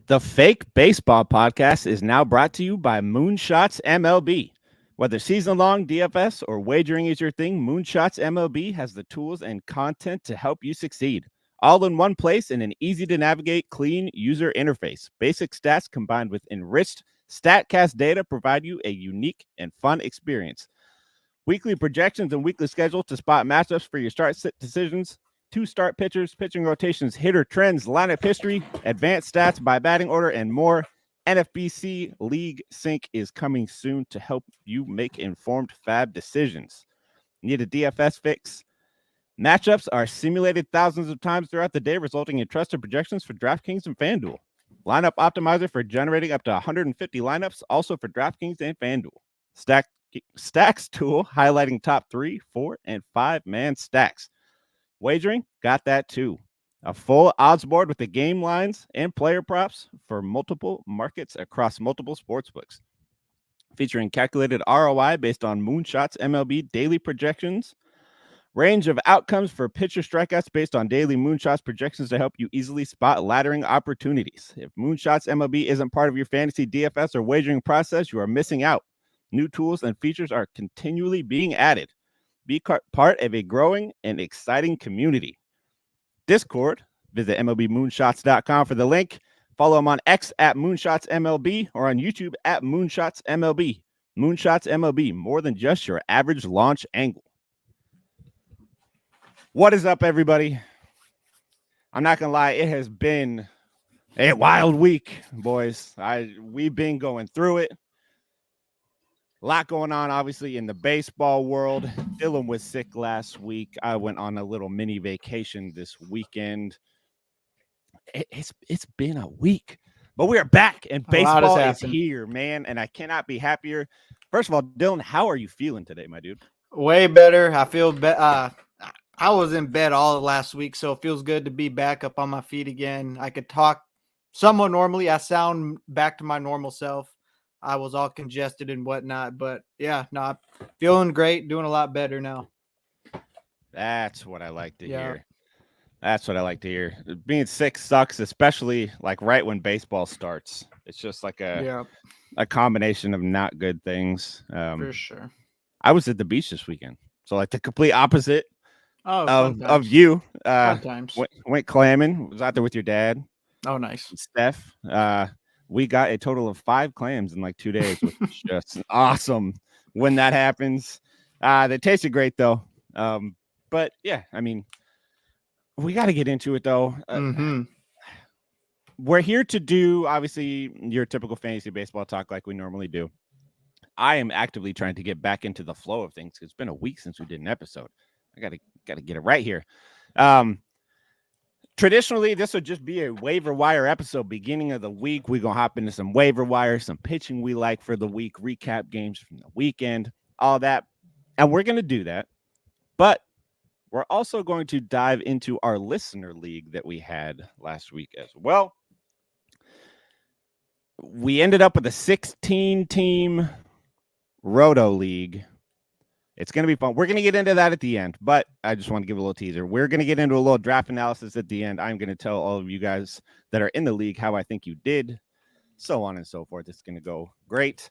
The Fake Baseball Podcast is now brought to you by Moonshots MLB. Whether season-long DFS or wagering is your thing, Moonshots MLB has the tools and content to help you succeed. All in one place in an easy-to-navigate, clean user interface. Basic stats combined with enriched StatCast data provide you a unique and fun experience. Weekly projections and weekly schedule to spot matchups for your start-sit decisions. 2 start pitchers, pitching rotations, hitter trends, lineup history, advanced stats by batting order, and more. NFBC League Sync is coming soon to help you make informed fab decisions. Need a DFS fix? Matchups are simulated thousands of times throughout the day, resulting in trusted projections for DraftKings and FanDuel. Lineup Optimizer for generating up to 150 lineups, also for DraftKings and FanDuel. Stacks tool highlighting top 3, 4, and 5-man stacks. Wagering, got that too. A full odds board with the game lines and player props for multiple markets across multiple sportsbooks. Featuring calculated ROI based on Moonshots MLB daily projections. Range of outcomes for pitcher strikeouts based on daily Moonshots projections to help you easily spot laddering opportunities. If Moonshots MLB isn't part of your fantasy DFS or wagering process, you are missing out. New tools and features are continually being added. Be part of a growing and exciting community. Discord, visit MLBmoonshots.com for the link. Follow them on X at MoonshotsMLB or on YouTube at MoonshotsMLB. Moonshots MLB, more than just your average launch angle. What is up, everybody? I'm not going to lie, it has been a wild week, boys. We've been going through it. A lot going on, obviously, in the baseball world. Dylan was sick last week. I went on a little mini vacation this weekend. It's been a week, but we are back, and baseball is here, man, and I cannot be happier. First of all, Dylan, how are you feeling today, my dude? Way better. I feel I was in bed all of last week, so it feels good to be back up on my feet again. I could talk somewhat normally. I sound back to my normal self. I was all congested and whatnot, but yeah, no, feeling great, doing a lot better now. That's what I like to hear. That's what I like to hear. Being sick sucks, especially like right when baseball starts. It's just like a combination of not good things. For sure. I was at the beach this weekend, so like the complete opposite of you. Went clamming. Was out there with your dad. Oh, nice. Steph. We got a total of 5 clams in like 2 days, which is just awesome when that happens. They tasted great, though. But, yeah, I mean, we got to get into it, though. We're here to do, obviously, your typical fantasy baseball talk like we normally do. I am actively trying to get back into the flow of things. It's been a week since we did an episode. I got to get it right here. Traditionally, this would just be a waiver wire episode. Beginning of the week, we're going to hop into some waiver wire, some pitching we like for the week, recap games from the weekend, all that. And we're going to do that. But we're also going to dive into our listener league that we had last week as well. We ended up with a 16-team Roto League. It's going to be fun. We're going to get into that at the end, but I just want to give a little teaser. We're going to get into a little draft analysis at the end. I'm going to tell all of you guys that are in the league how I think you did, so on and so forth. It's going to go great.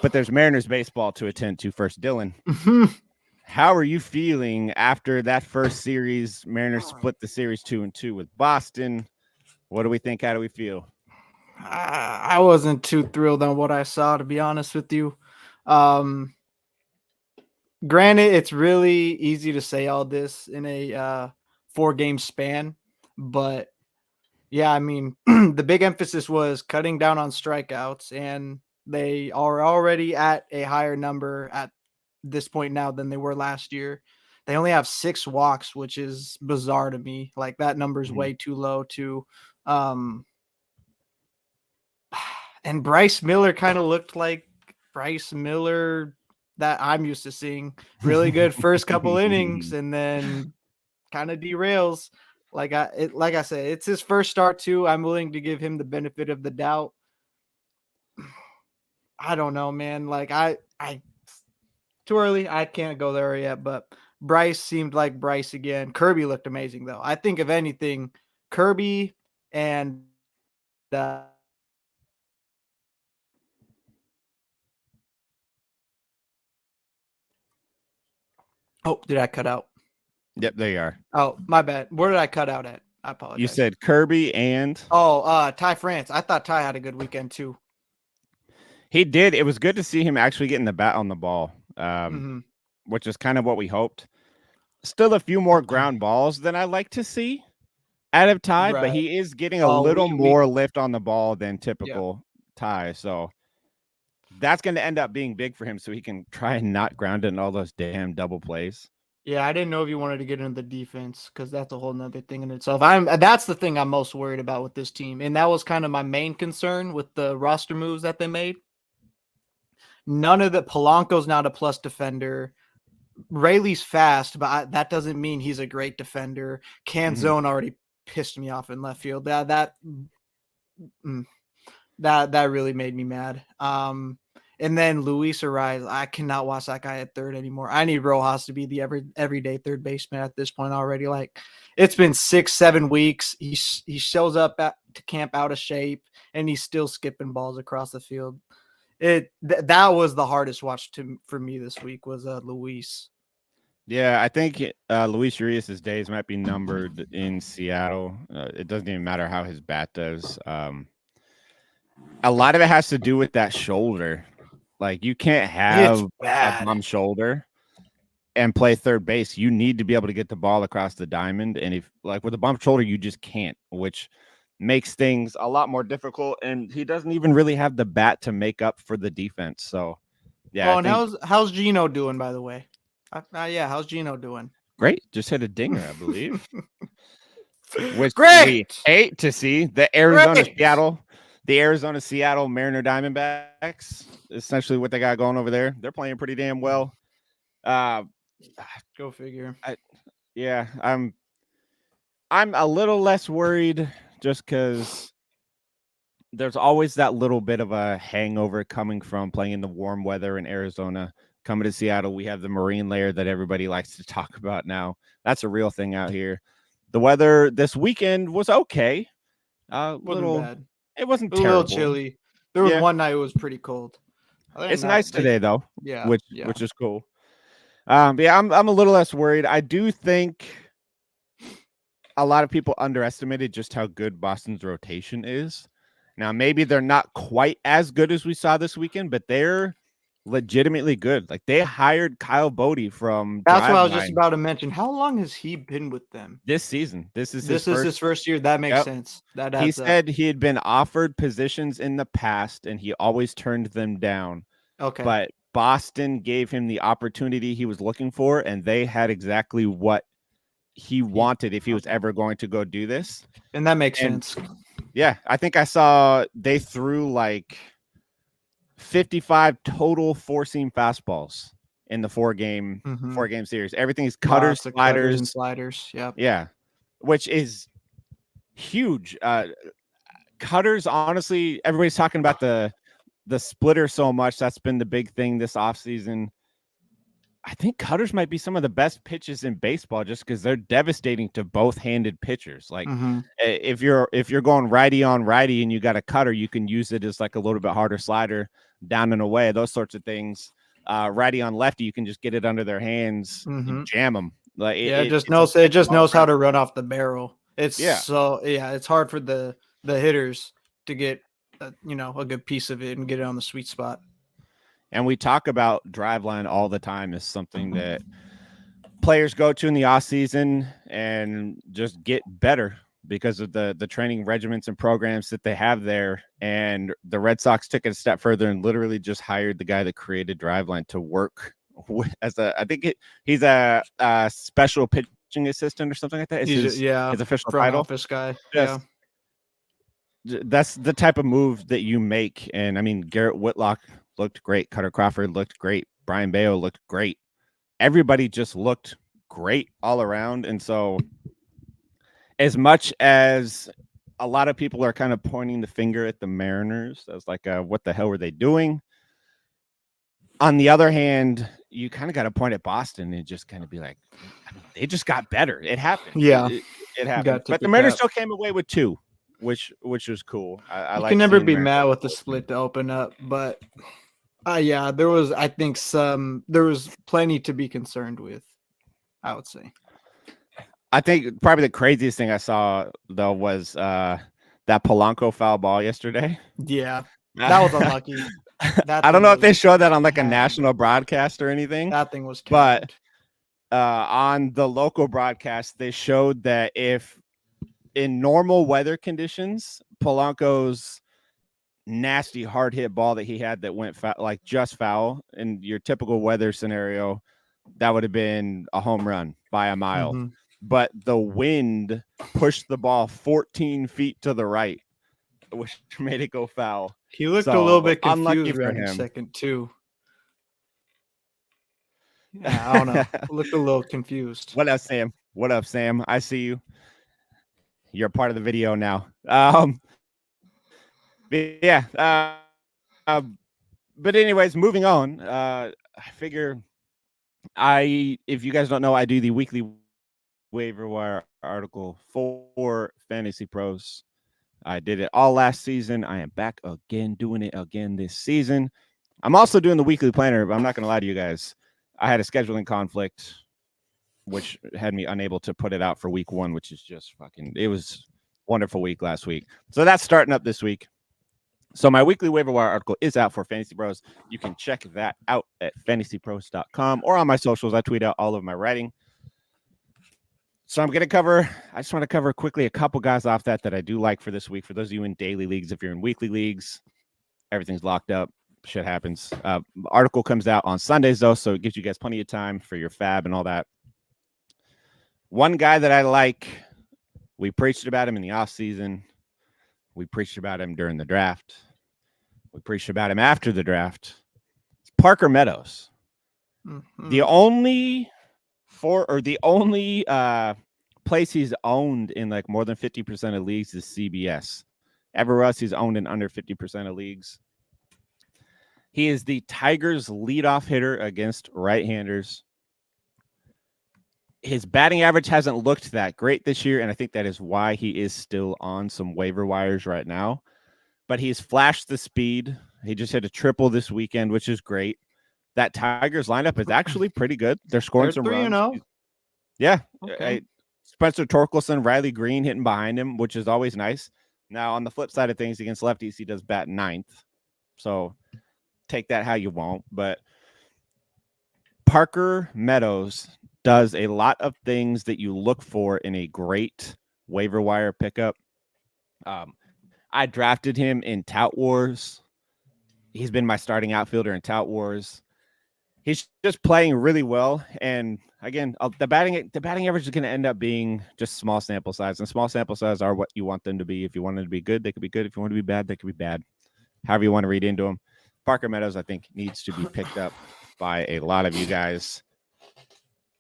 But there's Mariners baseball to attend to first. Dylan, how are you feeling after that first series? Mariners split the series 2-2 with Boston. What do we think? How do we feel? I wasn't too thrilled on what I saw, to be honest with you. Granted, it's really easy to say all this in a 4-game span, but yeah, I mean, the big emphasis was cutting down on strikeouts, and they are already at a higher number at this point now than they were last year. They only have 6 walks, which is bizarre to me. Like, that number is way too low too. And Bryce Miller kind of looked like Bryce Miller that I'm used to seeing. Really good first couple innings, and then kind of derails. Like I said, it's his first start too. I'm willing to give him the benefit of the doubt. I don't know, man. Like I too early. I can't go there yet, but Bryce seemed like Bryce again. Kirby looked amazing though. I think if anything, Kirby and that. Oh, did I cut out? Yep, there you are. Oh, my bad. Where did I cut out at? I apologize. You said Kirby and Ty France. I thought Ty had a good weekend too. he did. It was good to see him actually getting the bat on the ball, which is kind of what we hoped. Still a few more ground balls than I like to see out of Ty, but he is getting a little more lift on the ball than typical Ty. So that's going to end up being big for him so he can try and not ground it in all those damn double plays. Yeah, I didn't know if you wanted to get into the defense because that's a whole nother thing in itself. That's the thing I'm most worried about with this team. And that was kind of my main concern with the roster moves that they made. None of the Polanco's not a plus defender. Rayleigh's fast, but that doesn't mean he's a great defender. Canzone already pissed me off in left field. That really made me mad. And then Luis Ariz, I cannot watch that guy at third anymore. I need Rojas to be the everyday third baseman at this point already. Like, it's been 6-7 weeks. He shows up to camp out of shape, and he's still skipping balls across the field. That was the hardest watch for me this week was Luis. Yeah, I think Luis Urias' days might be numbered in Seattle. It doesn't even matter how his bat does. A lot of it has to do with that shoulder. Like, you can't have a bum shoulder and play third base. You need to be able to get the ball across the diamond. And if, like, with a bum shoulder, you just can't, which makes things a lot more difficult. And he doesn't even really have the bat to make up for the defense. So, yeah. Oh, and how's Gino doing, by the way? How's Gino doing? Great. Just hit a dinger, I believe. Which Great. We hate to see. The Arizona Seattle Mariner Diamondbacks, essentially what they got going over there. They're playing pretty damn well. Go figure. I'm a little less worried just because there's always that little bit of a hangover coming from playing in the warm weather in Arizona. Coming to Seattle, we have the marine layer that everybody likes to talk about now. That's a real thing out here. The weather this weekend was okay. Wasn't bad. It wasn't terrible. A little chilly. There was one night it was pretty cold. It's nice today though. Yeah, which is cool. I'm a little less worried. I do think a lot of people underestimated just how good Boston's rotation is. Now, maybe they're not quite as good as we saw this weekend, but they're legitimately good. Like, they hired Kyle Bodie from That's what I was just about to mention. How long has he been with them? This season. This is his first year. That makes sense. He said he had been offered positions in the past and he always turned them down. Okay. But Boston gave him the opportunity he was looking for, and they had exactly what he wanted if he was ever going to go do this. And that makes sense. Yeah, I think I saw they threw like 55 total four-seam fastballs in the four-game series. Everything's cutters, sliders, and sliders. Yeah, which is huge. Cutters, honestly, everybody's talking about the splitter so much. That's been the big thing this offseason. I think cutters might be some of the best pitches in baseball just because they're devastating to both-handed pitchers. Like if you're going righty on righty and you got a cutter, you can use it as like a little bit harder slider down and away, those sorts of things. Righty on lefty, you can just get it under their hands and jam them. Like it just knows how to run off the barrel. It's hard for the hitters to get a good piece of it and get it on the sweet spot. And we talk about Driveline all the time as something that players go to in the off season and just get better because of the training regimens and programs that they have there. And the Red Sox took it a step further and literally just hired the guy that created Driveline to work as he's a special pitching assistant or something like that. His official title. Office guy. That's the type of move that you make. And I mean, Garrett Whitlock looked great. Cutter Crawford looked great. Brian Bayo looked great. Everybody just looked great all around. And so as much as a lot of people are kind of pointing the finger at the Mariners, as like, what the hell were they doing? On the other hand, you kind of got to point at Boston and just kind of be like, I mean, they just got better. It happened. Yeah. It happened. But the Mariners still came away with 2. which was cool. I You like can never seeing be Mariners. mad with the split to open up, but yeah, there was, I think, there was plenty to be concerned with, I would say. I think probably the craziest thing I saw though was that Polanco foul ball yesterday. Yeah, that was unlucky. That I don't thing know if they was showed that on like a canned. national broadcast or anything, That thing was but canned. on the local broadcast, they showed that if in normal weather conditions, Polanco's nasty hard hit ball that he had that went like just foul in your typical weather scenario, that would have been a home run by a mile. Mm-hmm. But the wind pushed the ball 14 feet to the right, which made it go foul. He looked So, a little bit unlucky confused for running him. second too. Yeah, I don't know. Looked a little confused. What up, Sam? What up, Sam? I see you. You're part of the video now. Yeah. But anyways, moving on. I figure if you guys don't know, I do the weekly waiver wire article for Fantasy Pros. I did it all last season. I am back again, doing it again this season. I'm also doing the weekly planner, but I'm not going to lie to you guys. I had a scheduling conflict, which had me unable to put it out for week 1, which is just it was wonderful week last week. So that's starting up this week. So my weekly waiver wire article is out for Fantasy Bros. You can check that out at fantasypros.com or on my socials. I tweet out all of my writing. So I just want to cover quickly a couple guys off that I do like for this week. For those of you in daily leagues, if you're in weekly leagues, everything's locked up. Shit happens. Article comes out on Sundays, though, so it gives you guys plenty of time for your fab and all that. One guy that I like, we preached about him in the offseason. We preached about him during the draft. We preached about him after the draft. It's Parker Meadows. Mm-hmm. The only place he's owned in like more than 50% of leagues is CBS. Everywhere else, he's owned in under 50% of leagues. He is the Tigers' leadoff hitter against right-handers. His batting average hasn't looked that great this year, and I think that is why he is still on some waiver wires right now. But he's flashed the speed. He just hit a triple this weekend, which is great. That Tigers lineup is actually pretty good. They're scoring some runs. 3-0. Yeah. Okay. Spencer Torkelson, Riley Green hitting behind him, which is always nice. Now, on the flip side of things, against lefties, he does bat 9th. So take that how you want. But Parker Meadows does a lot of things that you look for in a great waiver wire pickup. I drafted him in Tout Wars. He's been my starting outfielder in Tout Wars. He's just playing really well. And again, the batting average is going to end up being just small sample size. And small sample size are what you want them to be. If you want them to be good, they could be good. If you want to be bad, they could be bad. However you want to read into them. Parker Meadows, I think, needs to be picked up by a lot of you guys.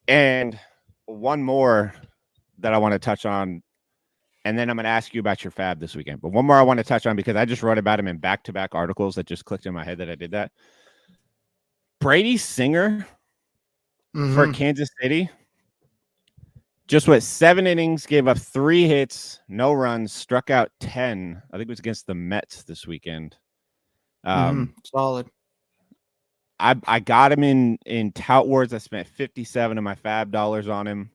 And one more that I want to touch on, and then I'm going to ask you about your fab this weekend. But one more I want to touch on because I just wrote about him in back-to-back articles that just clicked in my head that I did that. Brady Singer for Kansas City just went 7 innings, gave up 3 hits, no runs, struck out 10. I think it was against the Mets this weekend. Solid. I got him in Tout Wars. I spent 57 of my fab dollars on him,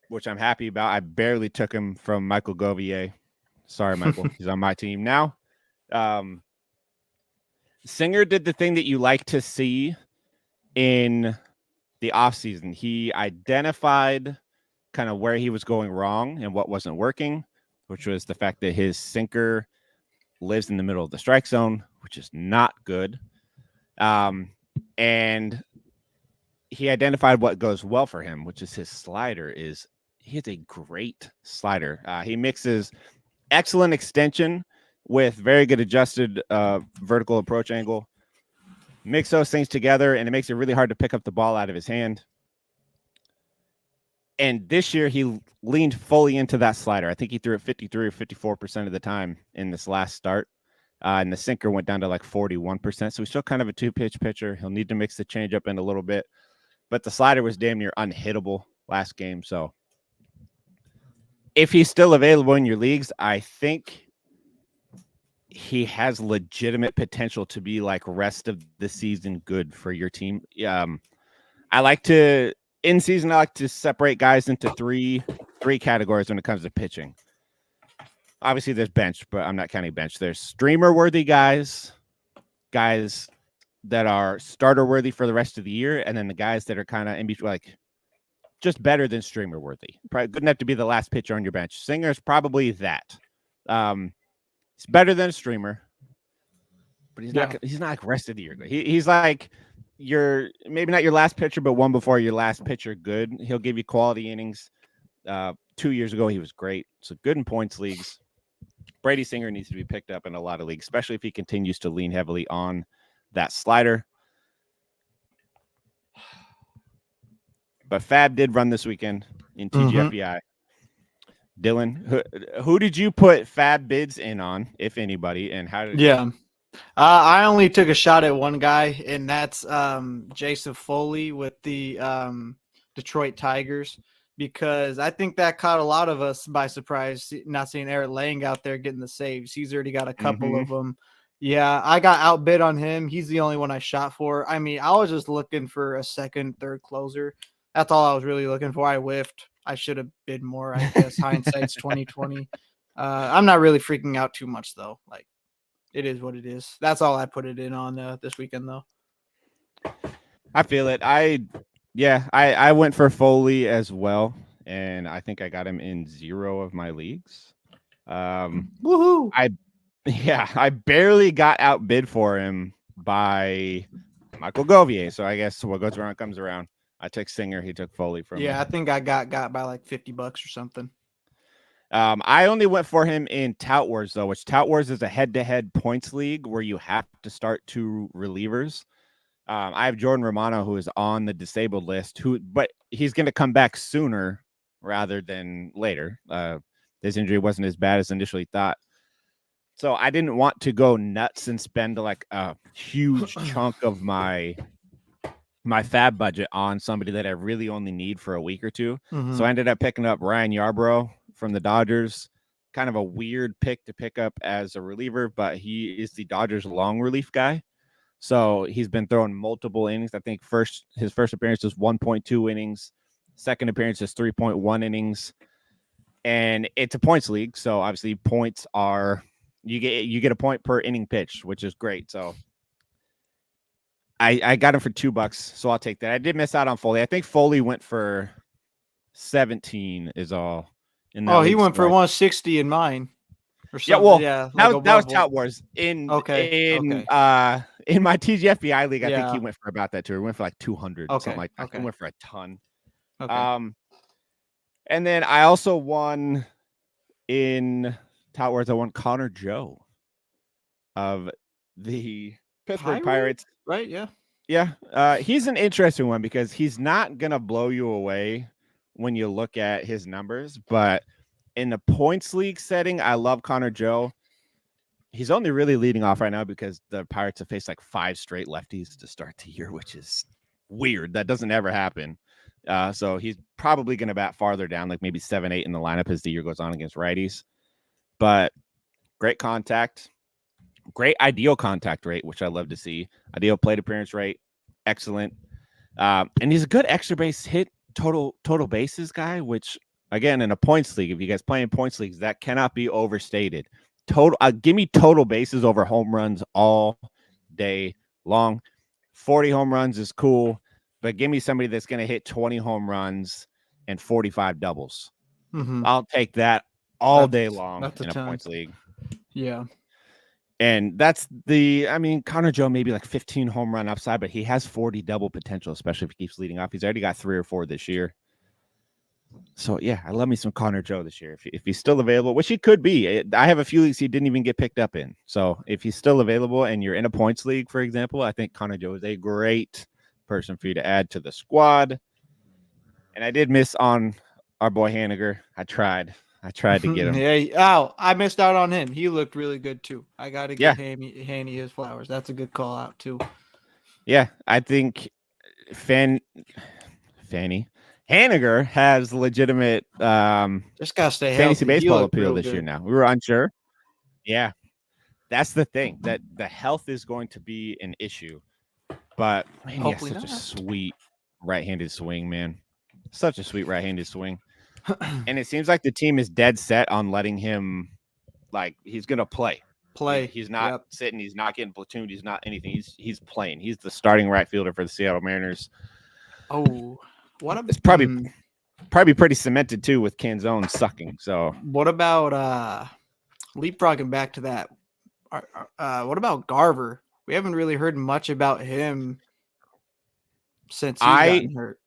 which I'm happy about. I barely took him from Michael Govier. Sorry, Michael. He's on my team now. Singer did the thing that you like to see in the offseason. He identified kind of where he was going wrong and what wasn't working, which was the fact that his sinker lives in the middle of the strike zone, which is not good. And he identified what goes well for him, which is his slider. He has a great slider. He mixes excellent extension with very good adjusted vertical approach angle. Mix those things together, and it makes it really hard to pick up the ball out of his hand. And this year, he leaned fully into that slider. I think he threw it 53 or 54% of the time in this last start. And the sinker went down to like 41%. So he's still kind of a 2-pitch pitcher. He'll need to mix the changeup in a little bit. But the slider was damn near unhittable last game. So if he's still available in your leagues, I think he has legitimate potential to be like rest of the season good for your team. I like to in season. I like to separate guys into three categories when it comes to pitching. Obviously, there's bench, but I'm not counting bench. There's streamer worthy guys that are starter worthy for the rest of the year, and then the guys that are kind of in between, like just better than streamer worthy. Probably good enough to be the last pitcher on your bench. Singer's probably that. It's better than a streamer, but he's not like rest of the year. He's like your maybe not your last pitcher, but one before your last pitcher. Good. He'll give you quality innings. 2 years ago, he was great. So good in points leagues. Brady Singer needs to be picked up in a lot of leagues, especially if he continues to lean heavily on that slider. But Fab did run this weekend in TGFBI. Dylan, who did you put Fab bids in on, if anybody, and how did it I only took a shot at one guy, and that's Jason Foley with the Detroit Tigers, because I think that caught a lot of us by surprise, not seeing Eric Lang out there getting the saves. He's already got a couple of them. Yeah, I got outbid on him. He's the only one I shot for. I mean, I was just looking for a second, third closer. That's all I was really looking for. I whiffed. I should have bid more, I guess. Hindsight's 2020. I'm not really freaking out too much, though. Like, it is what it is. That's all I put it in on this weekend, though. I feel it. I went for Foley as well, and I think I got him in 0 of my leagues. Woohoo! I barely got outbid for him by Michael Govier. So I guess what goes around comes around. I took Singer. He took Foley from me. I think I got by like $50 or something. I only went for him in Tout Wars, though, which Tout Wars is a head-to-head points league where you have to start 2 relievers. I have Jordan Romano, who is on the disabled list, but he's going to come back sooner rather than later. His injury wasn't as bad as initially thought. So I didn't want to go nuts and spend like a huge chunk of my Fab budget on somebody that I really only need for a week or two. So I ended up picking up Ryan Yarbrough from the Dodgers. Kind of a weird pick to pick up as a reliever, but he is the Dodgers long relief guy. So he's been throwing multiple innings. I think his first appearance was 1.2 innings. Second appearance is 3.1 innings. And it's a points league. So obviously points are you get a point per inning pitched, which is great. So I got him for $2, so I'll take that. I did miss out on Foley. I think Foley went for 17 is all. He went for 160 in mine. That was Tout Wars. In my TGFBI league, I think he went for about that too. He went for like 200, something like that. He went for a ton. And then I also won in Tout Wars. I won Connor Joe of the Pittsburgh Pirates. Right? Yeah. Yeah. He's an interesting one because he's not going to blow you away when you look at his numbers, but in the points league setting, I love Connor Joe. He's only really leading off right now because the Pirates have faced like 5 straight lefties to start the year, which is weird. That doesn't ever happen. So he's probably going to bat farther down, like maybe 7-8 in the lineup as the year goes on against righties. But great contact, great ideal contact rate, which I love to see. Ideal plate appearance rate, excellent. And he's a good extra base hit total bases guy, which again in a points league, if you guys play in points leagues, that cannot be overstated. Give me total bases over home runs all day long. 40 home runs is cool, but give me somebody that's going to hit 20 home runs and 45 doubles. I'll take that all day long in a points league. Yeah. And Connor Joe maybe like 15 home run upside, but he has 40 double potential, especially if he keeps leading off. He's already got 3 or 4 this year. So, yeah, I love me some Connor Joe this year. If he's still available, which he could be. I have a few leagues he didn't even get picked up in. So, if he's still available and you're in a points league, for example, I think Connor Joe is a great person for you to add to the squad. And I did miss on our boy Haniger. I tried to get him. I missed out on him. He looked really good, too. I got to give Hanny his flowers. That's a good call out, too. Yeah, I think Haniger has legitimate Just gotta stay fantasy healthy. He baseball looked appeal real this year good. now. We were unsure. Yeah. That's the thing, that the health is going to be an issue. But man, he has Hopefully such a not. sweet right-handed swing, man. Such a sweet right-handed swing. And it seems like the team is dead set on letting him, like, he's gonna play. He's not sitting, he's not getting platooned, he's not anything. He's playing. He's the starting right fielder for the Seattle Mariners. Oh, what It's probably pretty cemented too with Canzone sucking. So what about leapfrogging back to that? What about Garver? We haven't really heard much about him since he's gotten hurt.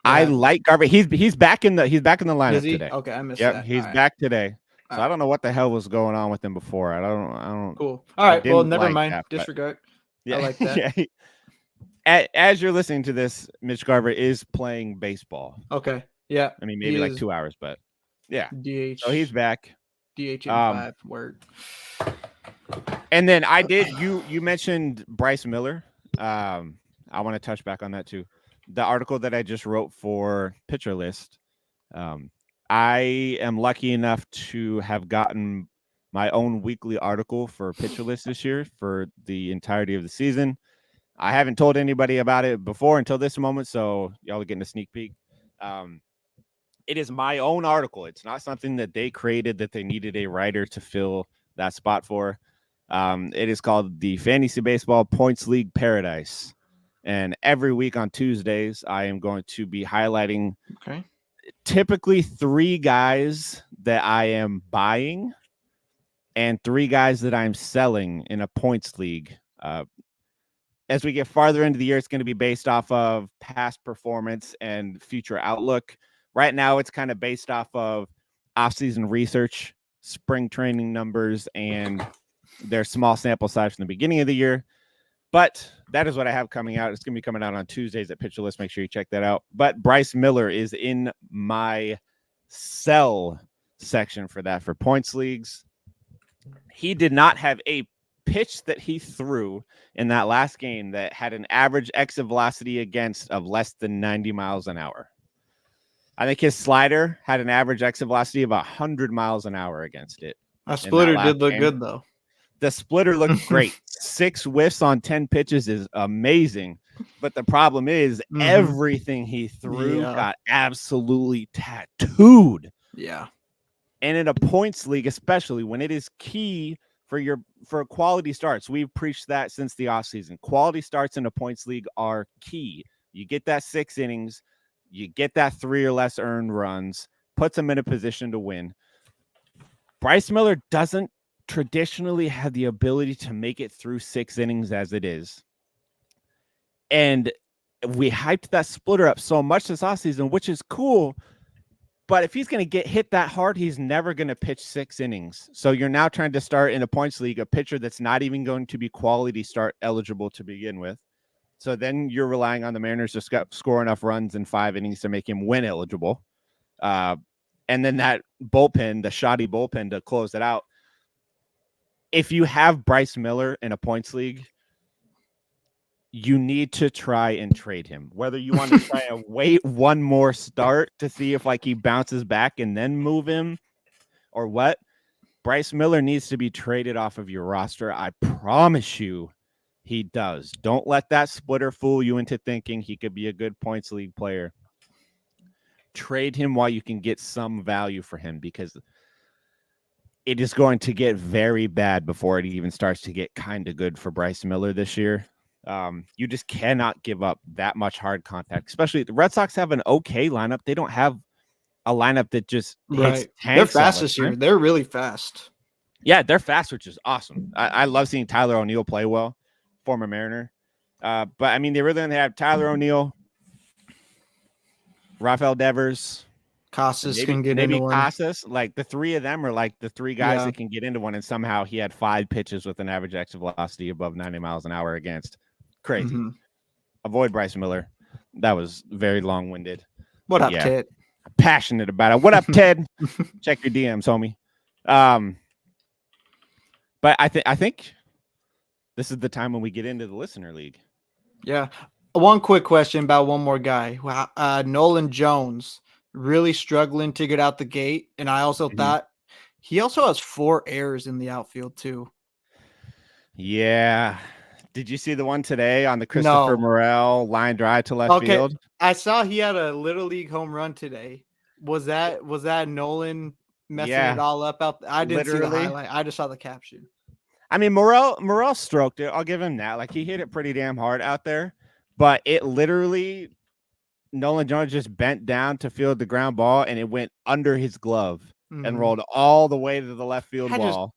I like Garver. He's back in the lineup Is he? today. Okay, I missed Yep, that. he's back today. So I don't know what the hell was going on with him before. I don't. Cool. All right. Well, never like mind. that, Disregard. Yeah, I like that. Yeah. As you're listening to this, Mitch Garver is playing baseball. Okay. Yeah. I mean, maybe like 2 hours, but yeah. DH. So he's back. DH in 5 word. And then you mentioned Bryce Miller. I want to touch back on that too. The article that I just wrote for Pitcher List. I am lucky enough to have gotten my own weekly article for Pitcher List this year for the entirety of the season. I haven't told anybody about it before until this moment, so y'all are getting a sneak peek. It is my own article. It's not something that they created that they needed a writer to fill that spot for. It is called the Fantasy Baseball Points League Paradise. And every week on Tuesdays, I am going to be highlighting typically 3 guys that I am buying and 3 guys that I'm selling in a points league. As we get farther into the year, it's going to be based off of past performance and future outlook. Right now, it's kind of based off of off-season research, spring training numbers, and their small sample size from the beginning of the year. But that is what I have coming out. It's going to be coming out on Tuesdays at Pitcher List. Make sure you check that out. But Bryce Miller is in my sell section for that for points leagues. He did not have a pitch that he threw in that last game that had an average exit velocity against of less than 90 miles an hour. I think his slider had an average exit velocity of 100 miles an hour against it. A splitter did look good, though. The splitter looked great. 6 whiffs on 10 pitches is amazing. But the problem is everything he threw got absolutely tattooed. Yeah. And in a points league, especially when it is key for quality starts, we've preached that since the offseason. Quality starts in a points league are key. You get that 6 innings, you get that 3 or less earned runs, puts them in a position to win. Bryce Miller doesn't traditionally have the ability to make it through 6 innings as it is. And we hyped that splitter up so much this offseason, which is cool. But if he's going to get hit that hard, he's never going to pitch 6 innings. So you're now trying to start in a points league a pitcher that's not even going to be quality start eligible to begin with. So then you're relying on the Mariners to score enough runs in 5 innings to make him win eligible. And then that bullpen, the shoddy bullpen to close it out. If you have Bryce Miller in a points league, you need to try and trade him. Whether you want to try and wait one more start to see if he bounces back and then move him or what, Bryce Miller needs to be traded off of your roster. I promise you he does. Don't let that splitter fool you into thinking he could be a good points league player. Trade him while you can get some value for him, because it is going to get very bad before it even starts to get kind of good for Bryce Miller this year. You just cannot give up that much hard contact, especially the Red Sox have an okay lineup. They don't have a lineup that just hits They're fast this year. They're really fast. Yeah, they're fast, which is awesome. I love seeing Tyler O'Neill play well, former Mariner. But I mean, they really only have Tyler O'Neill, Rafael Devers, Casas can get into one. Casas, like the 3 of them are like the 3 guys that can get into one. And somehow he had 5 pitches with an average exit velocity above 90 miles an hour against. Crazy. Avoid Bryce Miller. That was very long-winded. What up, Ted? I'm passionate about it. What up, Ted? Check your DMs, homie. But I think this is the time when we get into the listener league. Yeah. One quick question about one more guy. Nolan Jones really struggling to get out the gate, and I also Mhm. thought he also has 4 errors in the outfield too. Yeah. Did you see the one today on the Christopher No. Morel line drive to left Okay, field? I saw he had a little league home run today. Was that Nolan messing it Yeah, all up out? I didn't see the literally. highlight. I just saw the caption. I mean, Morel stroked it. I'll give him that. Like he hit it pretty damn hard out there, but it literally Nolan Jones just bent down to field the ground ball and it went under his glove and Mhm. rolled all the way to the left field Had just wall.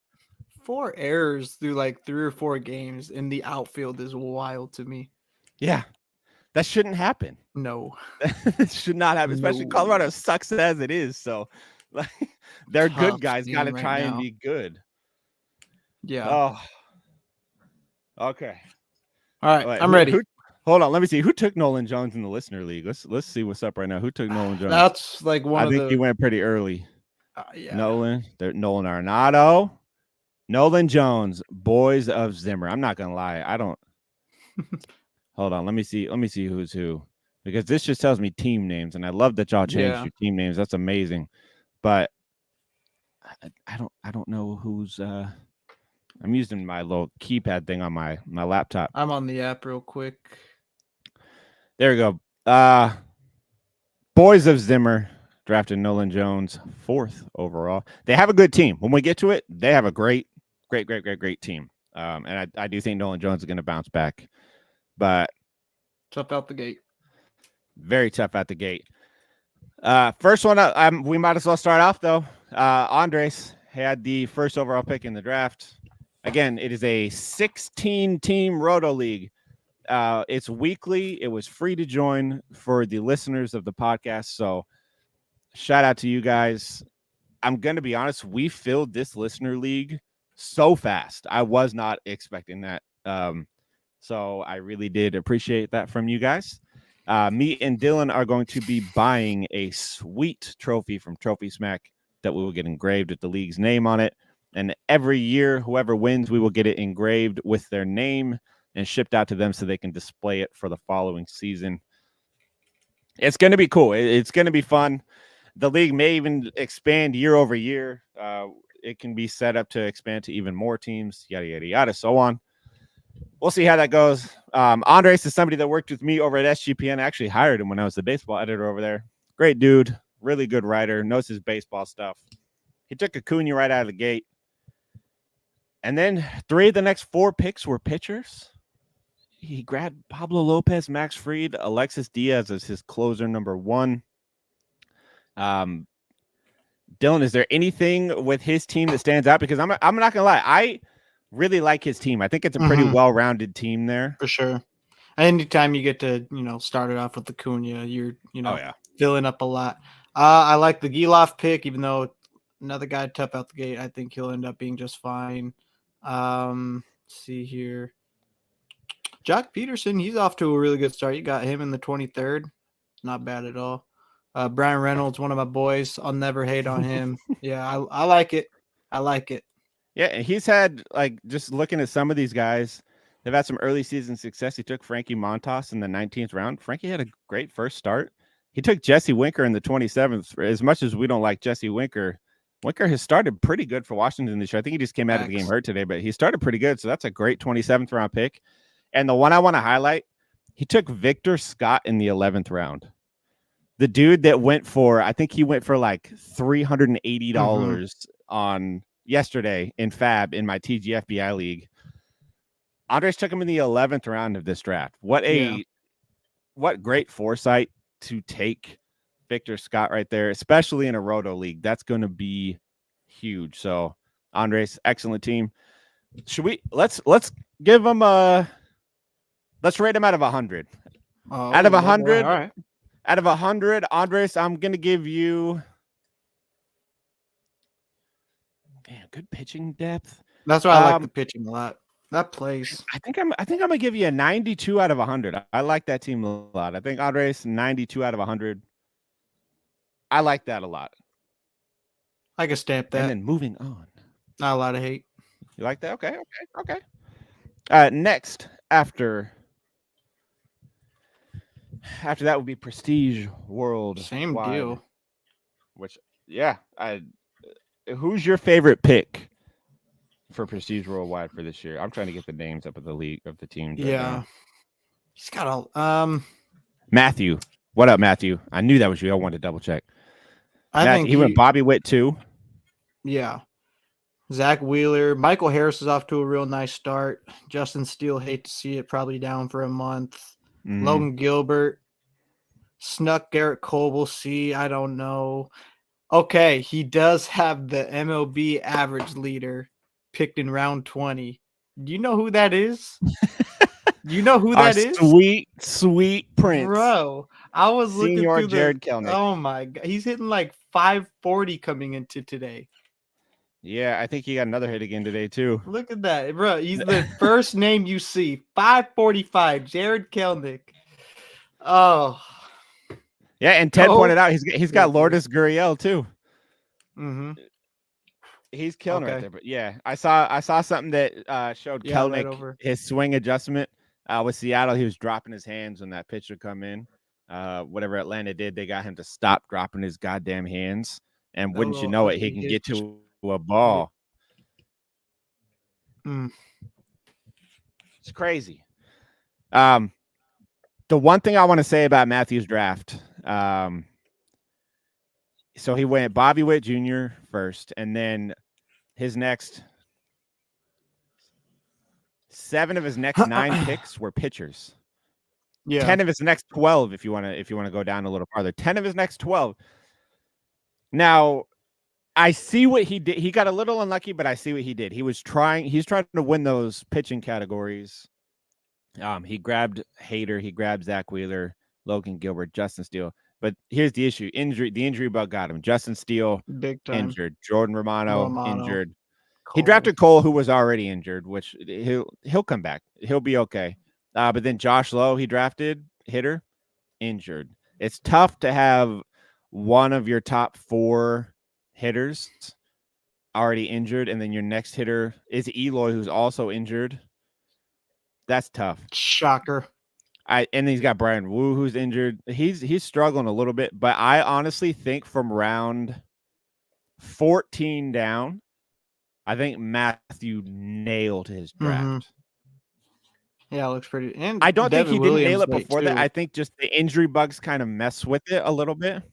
4 errors through like 3 or 4 games in the outfield is wild to me. Yeah, that shouldn't happen. No. It should not happen, especially No. Colorado sucks as it is. So, like, their good Tough guys got team to right try and now. be good. Yeah. Oh, okay. All right, Wait, I'm who? ready. Hold on, let me see. Who took Nolan Jones in the listener league? Let's see what's up right now. Who took Nolan Jones? That's like one I of think he the went pretty early. yeah. Nolan Arenado, Nolan Jones, Boys of Zimmer. I'm not gonna lie. I don't. Hold on. Let me see. Let me see who's who, because this just tells me team names, and I love that y'all changed Yeah. your team names. That's amazing. But I don't know who's. I'm using my little keypad thing on my laptop. I'm on the app real quick. There we go. Boys of Zimmer drafted Nolan Jones 4th overall. They have a good team. When we get to it, they have a great team. And I do think Nolan Jones is going to bounce back, but Tough out the gate. very tough at the gate. First one, we might as well start off though. Andres had the first overall pick in the draft. Again, it is a 16-team Roto League. It's weekly. It was free to join for the listeners of the podcast. So shout out to you guys. I'm going to be honest. We filled this listener league so fast. I was not expecting that. So I really did appreciate that from you guys. Me and Dylan are going to be buying a sweet trophy from Trophy Smack that we will get engraved with the league's name on it. And every year, whoever wins, we will get it engraved with their name and shipped out to them so they can display it for the following season. It's going to be cool. It's going to be fun. The league may even expand year over year. It can be set up to expand to even more teams, yada, yada, yada, so on. We'll see how that goes. Andres is somebody that worked with me over at SGPN. I actually hired him when I was the baseball editor over there. Great dude, really good writer, knows his baseball stuff. He took Acuna right out of the gate. And then 3 of the next 4 picks were pitchers. He grabbed Pablo Lopez, Max Fried, Alexis Diaz as his closer number 1. Dylan, is there anything with his team that stands out? Because I'm not gonna lie, I really like his team. I think it's a pretty well-rounded team there. For sure. Anytime you get to, start it off with the Cunha, you're, filling up a lot. I like the Giloff pick, even though another guy tough out the gate. I think he'll end up being just fine. Let's see here. Jock Peterson, he's off to a really good start. You got him in the 23rd. Not bad at all. Brian Reynolds, one of my boys. I'll never hate on him. Yeah, I like it. I like it. Yeah, and he's had, like, just looking at some of these guys, they've had some early season success. He took Frankie Montas in the 19th round. Frankie had a great first start. He took Jesse Winker in the 27th. As much as we don't like Jesse Winker, Winker has started pretty good for Washington this year. I think he just came out of the game hurt today, but he started pretty good. So that's a great 27th round pick. And the one I want to highlight, he took Victor Scott in the 11th round. The dude that went for, I think he went for like $380 on yesterday in Fab in my TGFBI league. Andres took him in the 11th round of this draft. What great foresight to take Victor Scott right there, especially in a Roto league. That's going to be huge. So Andres, excellent team. Should we let's give him let's rate him out of 100. Out of 100, all right. Out of 100, Andres, I'm gonna give you good pitching depth. That's why I like the pitching a lot. That plays. I think I'm gonna give you a 92 out of 100. I like that team a lot. I think Andres 92 out of 100. I like that a lot. I can stamp that. And then moving on. Not a lot of hate. You like that? Okay. Next, after After that would be Prestige Same Worldwide, deal. which, yeah, who's your favorite pick for Prestige Worldwide for this year? I'm trying to get the names up of the league of the teams right Yeah. now. He's got a Matthew. What up, Matthew? I knew that was you. I wanted to double check. I Matthew, think he went Bobby Witt too. yeah. Zach Wheeler. Michael Harris is off to a real nice start. Justin Steele, hate to see it, probably down for a month. Mhm. Logan Gilbert. Snuck Garrett Cole. We'll see. I don't know. Okay, he does have the MLB average leader picked in round 20. Do you know who that is? Do you know who Our that is? sweet Prince. Bro, I was looking Senior through Jared Kelenic. Oh my god, he's hitting like 540 coming into today. Yeah, I think he got another hit again today too. Look at that, bro. He's the first name you see. 545, Jared Kelenic. Oh, yeah, and Ted Oh, pointed out he's got goodness. Lourdes Gurriel too. mm-hmm. He's killing right Okay. there. But yeah, I saw something that showed Yeah, right Kelenic over. his swing adjustment with Seattle. He was dropping his hands when that pitch would come in. Whatever Atlanta did, they got him to stop dropping his goddamn hands. And wouldn't you know it, he can get to a ball. Mm. It's crazy. The one thing I want to say about Matthew's draft, so he went Bobby Witt Jr. first, and then his next 7 of his next 9 picks were pitchers. Yeah. 10 of his next 12, if you want to go down a little farther. 10 of his next 12. Now, I see what he did. He got a little unlucky, but I see what he did. He's trying to win those pitching categories. He grabbed Hader, he grabbed Zach Wheeler, Logan Gilbert, Justin Steele. But here's the issue: the injury bug got him. Justin Steele Big time. injured, Jordan Romano injured. Cole. He drafted Cole, who was already injured, which he'll come back. He'll be okay. But then Josh Lowe, he drafted, hitter, injured. It's tough to have one of your top 4 hitters already injured, and then your next hitter is Eloy, who's also injured. That's tough. Shocker. And he's got Brian Wu, who's injured. He's struggling a little bit, but I honestly think from round 14 down, I think Matthew nailed his draft. Mm-hmm. Yeah, it looks pretty. And I don't think he didn't nail it before too. that. I think just the injury bugs kind of mess with it a little bit.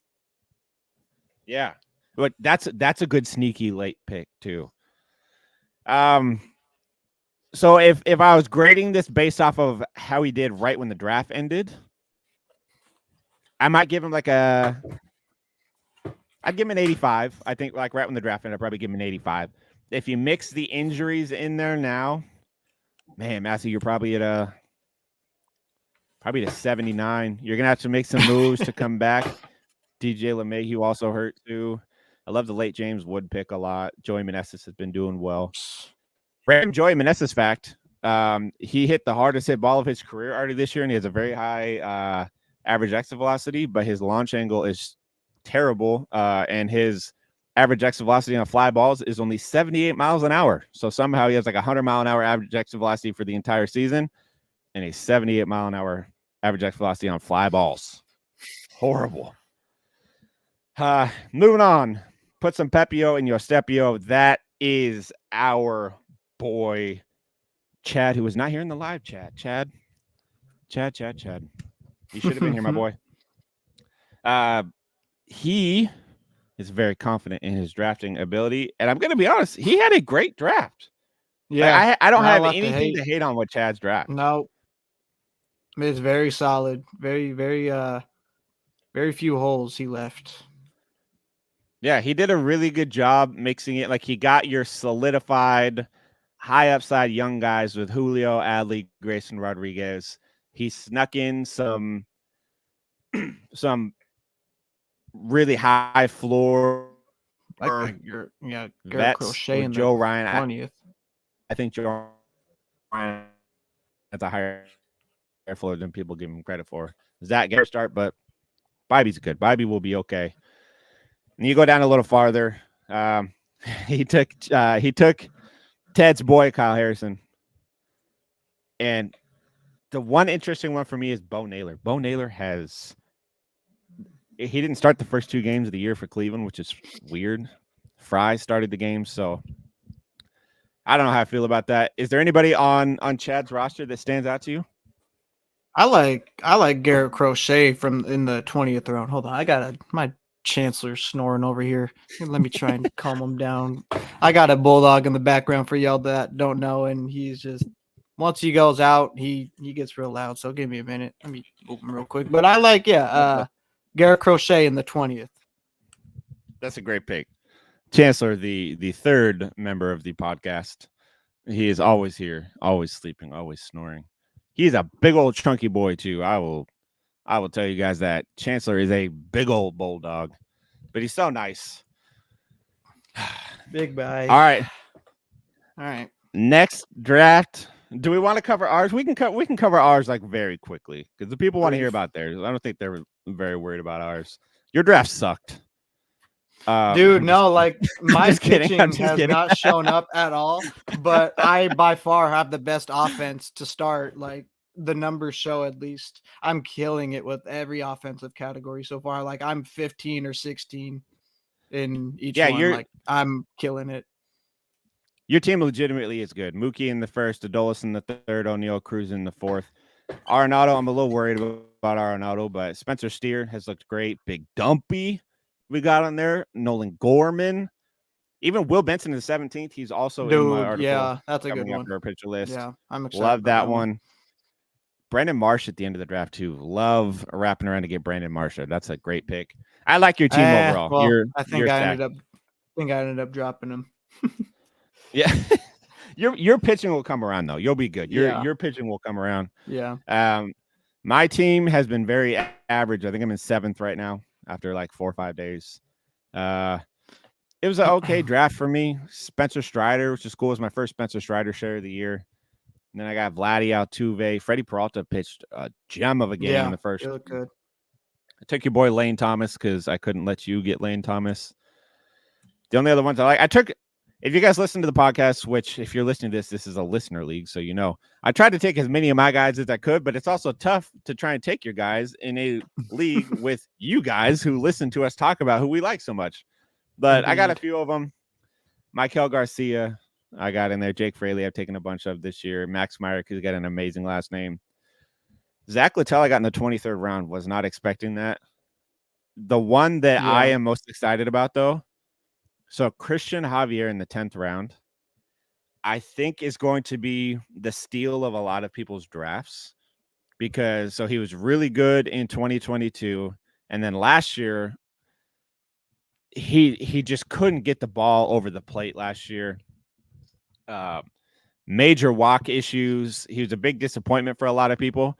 Yeah, but that's a good sneaky late pick too. So if I was grading this based off of how he did right when the draft ended, I might give him I'd give him an 85. I think like right when the draft ended, I'd probably give him an 85. If you mix the injuries in there now, man, Matthew, you're probably at probably to 79. You're gonna have to make some moves to come back. DJ LeMahieu also hurt too. I love the late James Wood pick a lot. Joey Meneses has been doing well. Random Joey Meneses fact: he hit the hardest hit ball of his career already this year, and he has a very high average exit velocity, but his launch angle is terrible, and his average exit velocity on fly balls is only 78 miles an hour. So somehow he has like 100 mile an hour average exit velocity for the entire season, and a 78 mile an hour average exit velocity on fly balls. Horrible. Moving on. Put some Pepio in your Stepio. That is our boy Chad, who was not here in the live chat. Chad. You should have been here, my boy. He is very confident in his drafting ability, and I'm going to be honest, he had a great draft. Yeah, I don't have anything to hate on with Chad's draft. No, it's very solid. Very, very, very few holes he left. Yeah, he did a really good job mixing it. Like he got your solidified, high upside young guys with Julio, Adley, Grayson Rodriguez. He snuck in some really high floor, like Garrett Crochet in Joe Ryan. 20th. I think Joe Ryan has a higher floor than people give him credit for. Zach Garrett start, but Bobby's good. Bobby will be okay. And you go down a little farther. He took Ted's boy Kyle Harrison, and The one interesting one for me is Bo Naylor. Bo Naylor he didn't start the first 2 games of the year for Cleveland, which is weird. Fry started the game, so I don't know how I feel about that. Is there anybody on Chad's roster that stands out to you? I like Garrett Crochet from in the 20th round. Hold on, I got my Chancellor snoring over here. Let me try and calm him down. I got a bulldog in the background for y'all that don't know, and he's just once he goes out, he gets real loud. So give me a minute. Let me move him real quick. But I like Garrett Crochet in the 20th. That's a great pick. Chancellor, the third member of the podcast. He is always here, always sleeping, always snoring. He's a big old chunky boy too. I will tell you guys that Chancellor is a big old bulldog, but he's so nice. Big guy. All right. Next draft. Do we want to cover ours? We can cover ours like very quickly because the people want to hear about theirs. I don't think they're very worried about ours. Your draft sucked. Dude, no, like my pitching has not shown up at all, but I by far have the best offense to start. Like the numbers show, at least I'm killing it with every offensive category so far. Like I'm 15 or 16 in each one. Like I'm killing it. Your team legitimately is good. Mookie in the first, Adolis in the third, O'Neill Cruz in the fourth. Arenado, I'm a little worried about Arenado, but Spencer Steer has looked great. Big Dumpy we got on there. Nolan Gorman. Even Will Benson in the 17th. He's also in my article. Yeah, that's a good one. Our pitcher list. Yeah, I'm excited. Love that one. Brandon Marsh at the end of the draft too. Love wrapping around to get Brandon Marsh. That's a great pick. I like your team overall. Well, I think I ended up dropping him. Yeah. Your pitching will come around though. You'll be good. Your pitching will come around. Yeah. My team has been very average. I think I'm in 7th right now after like 4 or 5 days. It was an okay draft for me. Spencer Strider, which is cool, is my first Spencer Strider share of the year. And then I got Vladdy Altuve. Freddie Peralta pitched a gem of a game in the first. It looked good. I took your boy Lane Thomas because I couldn't let you get Lane Thomas. The only other ones I like, if you guys listen to the podcast, which if you're listening to this is a listener league, so you know. I tried to take as many of my guys as I could, but it's also tough to try and take your guys in a league with you guys who listen to us talk about who we like so much. But I got a few of them. Michael Garcia, I got in there. Jake Fraley, I've taken a bunch of this year. Max Meyer, who's got an amazing last name. Zach Littell, I got in the 23rd round. Was not expecting that. The one that I am most excited about, though, so Christian Javier in the 10th round, I think is going to be the steal of a lot of people's drafts because he was really good in 2022. And then last year, he just couldn't get the ball over the plate last year. Major walk issues. He was a big disappointment for a lot of people.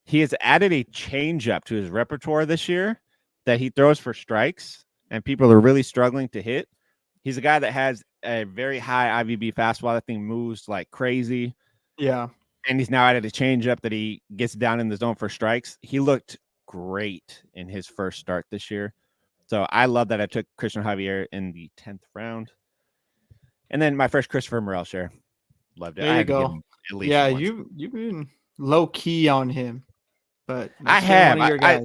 He has added a changeup to his repertoire this year that he throws for strikes, and people are really struggling to hit. He's a guy that has a very high IVB fastball. That thing moves like crazy. Yeah. And he's now added a changeup that he gets down in the zone for strikes. He looked great in his first start this year. So I love that I took Christian Javier in the 10th round. And then my first Christopher Morel share. Loved it. There you go. You've been low key on him. But I have.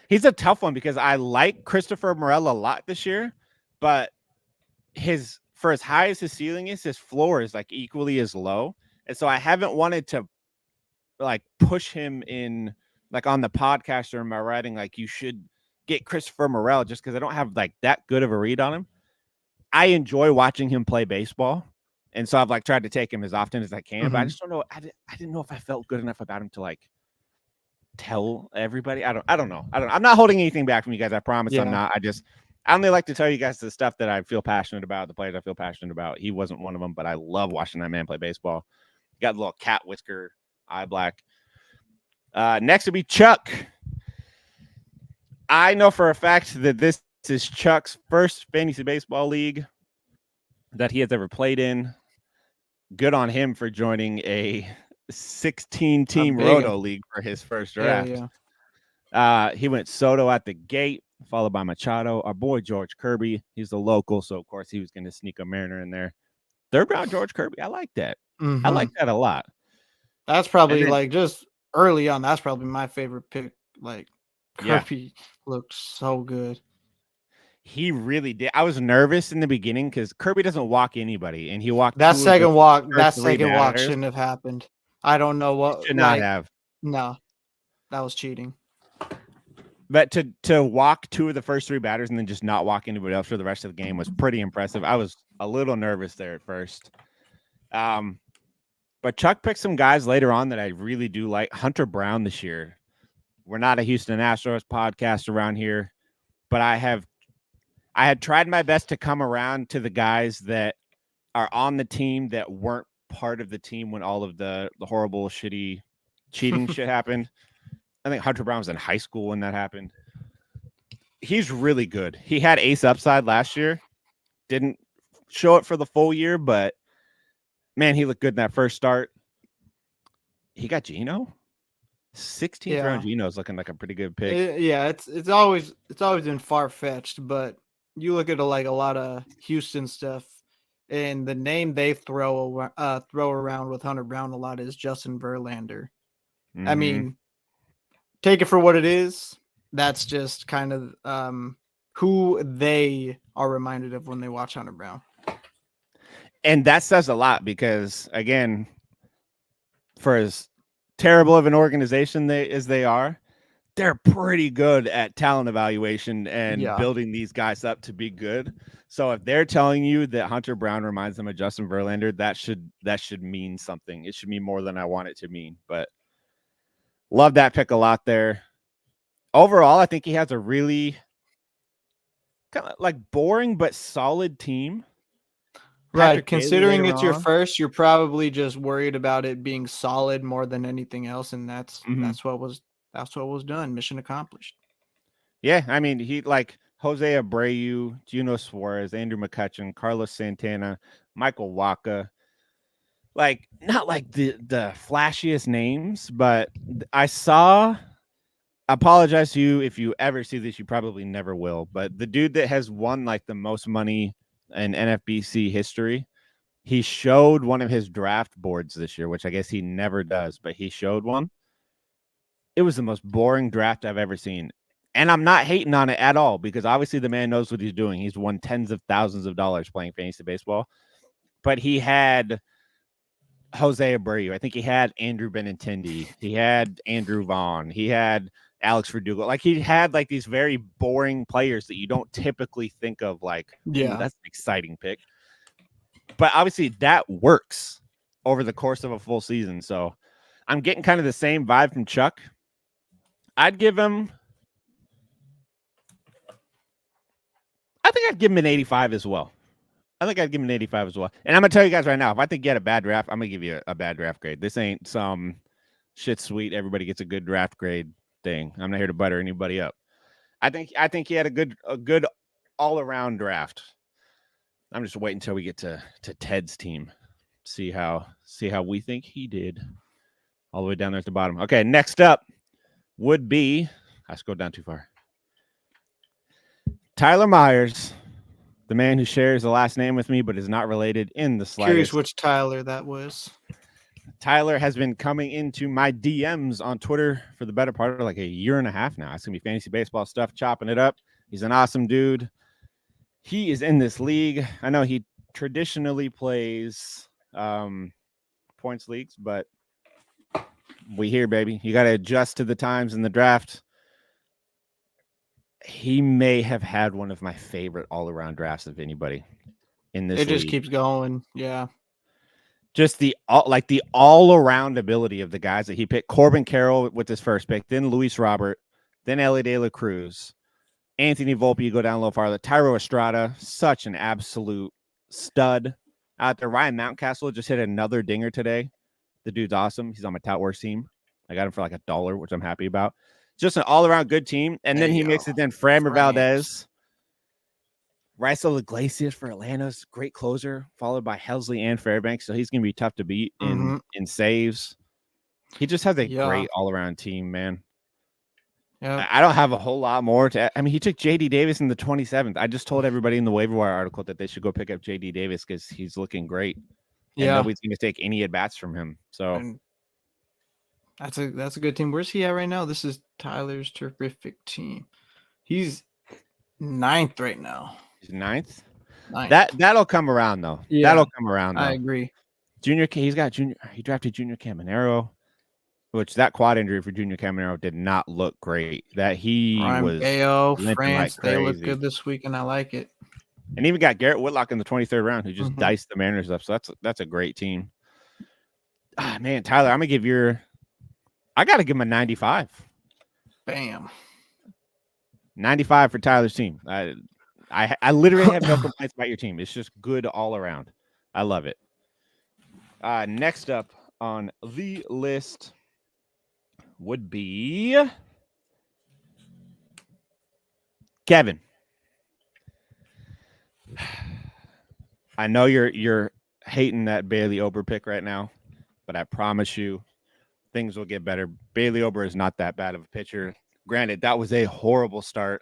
He's a tough one because I like Christopher Morel a lot this year, but for as high as his ceiling is, his floor is like equally as low. And so I haven't wanted to like push him in like on the podcast or in my writing, like you should get Christopher Morel just because I don't have like that good of a read on him. I enjoy watching him play baseball. And so I've like tried to take him as often as I can, but I just don't know. I didn't know if I felt good enough about him to like tell everybody. I don't know. I'm not holding anything back from you guys. I promise I'm not. I only like to tell you guys the stuff that I feel passionate about, the players I feel passionate about. He wasn't one of them, but I love watching that man play baseball. Got a little cat whisker, eye black. Next would be Chuck. I know for a fact that this is Chuck's first fantasy baseball league that he has ever played in. Good on him for joining a 16-team Roto league for his first draft. He went Soto at the gate, followed by Machado. Our boy George Kirby, he's the local, so of course he was going to sneak a Mariner in there. 3rd round George Kirby, I like that. I like that a lot. That's probably And then, like just early on. That's probably my favorite pick. Like yeah, Kirby looked so good. he really did. I was nervous in the beginning because Kirby doesn't walk anybody, and he walked That two of the second walk, first that three second walk batters. shouldn't have happened. I don't know It what should not like have. no, that was cheating. But to walk two of the first three batters and then just not walk anybody else for the rest of the game was pretty impressive. I was a little nervous there at first. But Chuck picked some guys later on that I really do like. Hunter Brown this year. We're not a Houston Astros podcast around here, but I had tried my best to come around to the guys that are on the team that weren't part of the team when all of the horrible, shitty cheating shit happened. I think Hunter Brown was in high school when that happened. He's really good. He had ace upside last year. Didn't show it for the full year, but man, he looked good in that first start. He got Geno. 16th round Geno is looking like a pretty good pick. It's always been far fetched, but you look at a lot of Houston stuff, and the name they throw around with Hunter Brown a lot is Justin Verlander. Mm-hmm. I mean, take it for what it is. That's just kind of who they are reminded of when they watch Hunter Brown. And that says a lot because, again, for as terrible of an organization as they are, they're pretty good at talent evaluation and building these guys up to be good. So if they're telling you that Hunter Brown reminds them of Justin Verlander, that should mean something. It should mean more than I want it to mean. But love that pick a lot there. Overall, I think he has a really kind of like boring but solid team. Right. Considering it's your first, you're probably just worried about it being solid more than anything else. And that's what was done. Mission accomplished. Yeah. I mean, he like Jose Abreu, Juno Suarez, Andrew McCutchen, Carlos Santana, Michael Wacha. Like, not like the flashiest names, but I apologize to you if you ever see this, you probably never will. But the dude that has won like the most money in NFBC history, he showed one of his draft boards this year, which I guess he never does, but he showed one. It was the most boring draft I've ever seen. And I'm not hating on it at all because obviously the man knows what he's doing. He's won tens of thousands of dollars playing fantasy baseball. But he had Jose Abreu. I think he had Andrew Benintendi. He had Andrew Vaughn. He had Alex Verdugo. Like he had like these very boring players that you don't typically think of like, that's an exciting pick. But obviously that works over the course of a full season. So I'm getting kind of the same vibe from Chuck. I'd give him an 85 as well. And I'm going to tell you guys right now, if I think you had a bad draft, I'm going to give you a bad draft grade. This ain't some shit sweet, everybody gets a good draft grade thing. I'm not here to butter anybody up. I think he had a good all-around draft. I'm just waiting until we get to Ted's team. See how we think he did. All the way down there at the bottom. Okay, next up would be, I scrolled down too far. Tyler Myers, the man who shares the last name with me but is not related in the slightest. Curious which Tyler that was. Tyler has been coming into my DMs on Twitter for the better part of like a year and a half now. It's going to be fantasy baseball stuff, chopping it up. He's an awesome dude. He is in this league. I know he traditionally plays points leagues, but we here, baby. You got to adjust to the times in the draft. He may have had one of my favorite all-around drafts of anybody in this league. It just keeps going. Yeah. Just the all-around ability of the guys that he picked. Corbin Carroll with his first pick, then Luis Robert, then Ellie De La Cruz, Anthony Volpe, you go down a little farther. Tyro Estrada, such an absolute stud out there. Ryan Mountcastle just hit another dinger today. The dude's awesome. He's on my Tout Wars team. I got him for like $1, which I'm happy about. Just an all-around good team. And then he mixes in Framber Valdez, Raisel Iglesias for Atlanta's great closer, followed by Helsley and Fairbanks. So he's going to be tough to beat in saves. He just has a great all-around team, man. Yeah, I don't have a whole lot more to. I mean, he took JD Davis in the 27th. I just told everybody in the waiver wire article that they should go pick up JD Davis because he's looking great. And nobody's going to take any at bats from him. So, That's a good team. Where's he at right now? This is Tyler's terrific team. He's 9th right now. He's 9th. 9th. That'll come around though. Yeah, That'll come around though. I agree. He drafted Junior Caminero, which that quad injury for Junior Caminero did not look great. That he Ryan was Bayo, limping France, like they look crazy. good this week, and I like it. And even got Garrett Whitlock in the 23rd round, who just diced the Mariners up. So that's a great team. Ah, man, Tyler, I got to give him a 95. Bam. 95 for Tyler's team. I literally have no complaints about your team. It's just good all around. I love it. Next up on the list would be Kevin. I know you're hating that Bailey Ober pick right now, but I promise you things will get better. Bailey Ober is not that bad of a pitcher. Granted, that was a horrible start.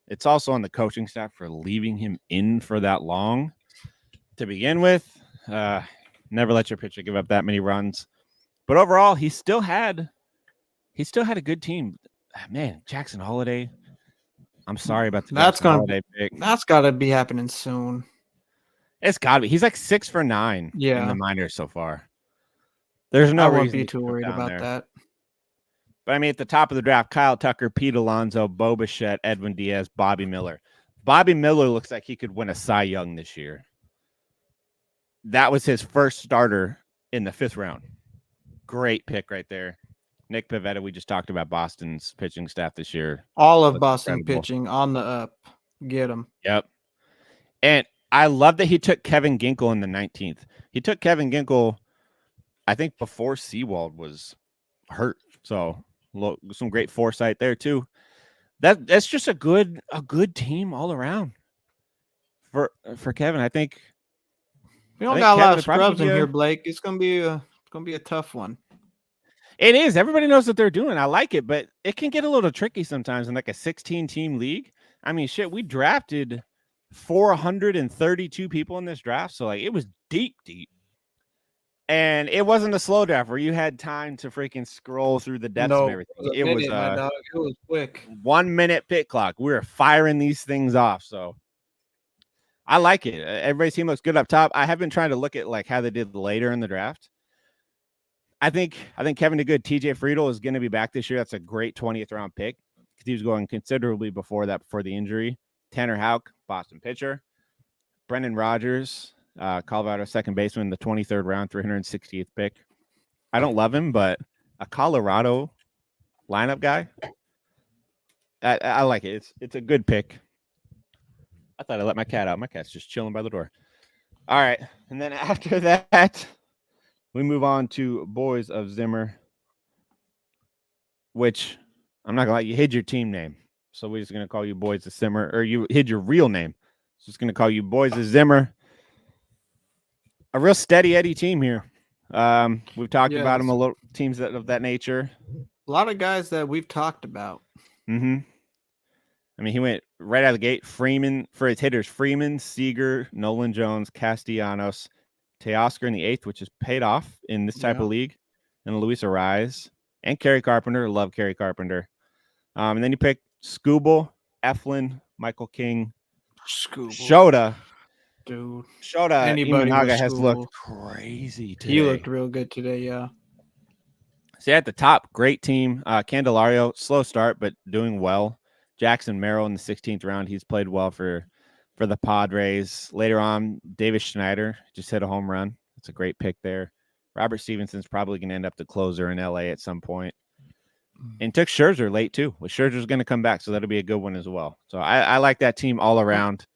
It's also on the coaching staff for leaving him in for that long to begin with. Never let your pitcher give up that many runs. But overall, he still had a good team. Man, Jackson Holiday. I'm sorry about the Holiday pick. That's gotta be happening soon. It's gotta be. He's like 6 for 9 in the minors so far. There's no reason I won't be too worried about that. But I mean, at the top of the draft, Kyle Tucker, Pete Alonso, Bo Bichette, Edwin Diaz, Bobby Miller. Bobby Miller looks like he could win a Cy Young this year. That was his first starter in the 5th round. Great pick right there. Nick Pivetta, we just talked about Boston's pitching staff this year. All of Boston pitching on the up. Get him. Yep. And I love that he took Kevin Ginkel in the 19th. He took Kevin Ginkel, I think, before Sewald was hurt. So some great foresight there too. That's just a good team all around for Kevin. I think we don't got a lot of scrubs in here, Blake. It's gonna be a tough one. It is. Everybody knows what they're doing. I like it, but it can get a little tricky sometimes in like a 16-team league. I mean, shit, we drafted 432 people in this draft, so like it was deep. And it wasn't a slow draft where you had time to freaking scroll through the depths of everything. It was quick. 1 minute pit clock. We were firing these things off. So I like it. Everybody's team looks good up top. I have been trying to look at like how they did later in the draft. I think Kevin did good. TJ Friedel is going to be back this year. That's a great 20th round pick because he was going considerably before the injury. Tanner Houck, Boston pitcher. Brendan Rodgers, Colorado second baseman, the 23rd round, 360th pick. I don't love him, but a Colorado lineup guy, I like it. It's a good pick. I thought I let my cat out. My cat's just chilling by the door. All right. And then after that, we move on to Boys of Zimmer, which I'm not going to lie, you hid your team name. So we're just going to call you Boys of Zimmer, or you hid your real name. So just going to call you Boys of Zimmer. A real steady Eddie team here. We've talked about them a little, teams of that nature. A lot of guys that we've talked about. Mm-hmm. I mean, he went right out of the gate. Freeman, for his hitters, Freeman, Seager, Nolan Jones, Castellanos, Teoscar in the 8th, which is paid off in this type of league, and Luis Arraez, and Kerry Carpenter. Love Kerry Carpenter. And then you pick Skubal, Eflin, Michael King, Shota. Dude. Shota Imanaga has looked crazy today. He looked real good today, yeah. So at the top, great team. Candelario, slow start, but doing well. Jackson Merrill in the 16th round. He's played well for the Padres. Later on, Davis Schneider just hit a home run. That's a great pick there. Robert Stevenson's probably going to end up the closer in LA at some point. And took Scherzer late too. Well, Scherzer's going to come back, so that'll be a good one as well. So I like that team all around.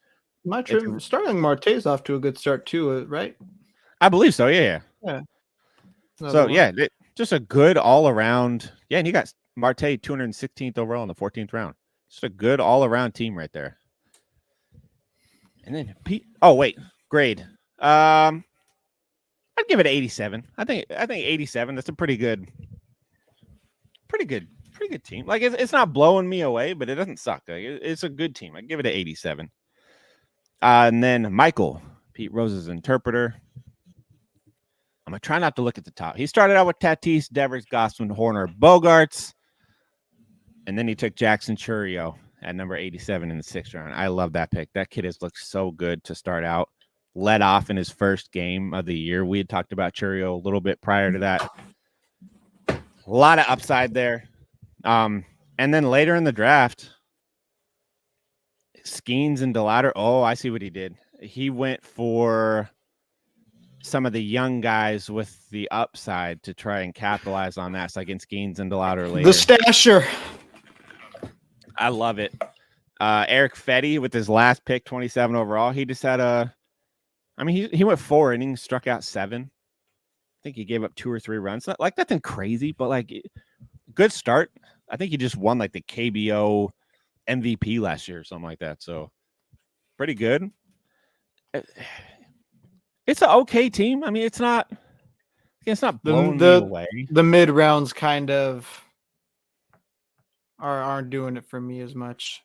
Starling Marte's off to a good start too, right? I believe so. Yeah. So just a good all around. Yeah, and you got Marte 216th overall in the 14th round. Just a good all around team right there. And then grade. I'd give it 87. I think 87. That's a pretty good team. Like it's not blowing me away, but it doesn't suck. Like, it's a good team. I'd give it an 87. And then Michael, Pete Rose's interpreter. I'm going to try not to look at the top. He started out with Tatis, Devers, Gossman, Horner, Bogarts, and then he took Jackson Chourio at number 87 in the 6th round. I love that pick. That kid has looked so good to start out. Led off in his first game of the year. We had talked about Chourio a little bit prior to that. A lot of upside there. And then later in the draft, Skeens and DeLauder. Oh, I see what he did. He went for some of the young guys with the upside to try and capitalize on that. So against Skeens and DeLauder later. The stasher. I love it. Eric Fetty with his last pick, 27 overall. He just had he went 4 innings, struck out 7. I think he gave up 2 or 3 runs. Not, like nothing crazy, but like good start. I think he just won like the KBO MVP last year or something like that. So pretty good. It's an okay team. I mean, it's not blowing me away. The mid rounds kind of aren't doing it for me as much.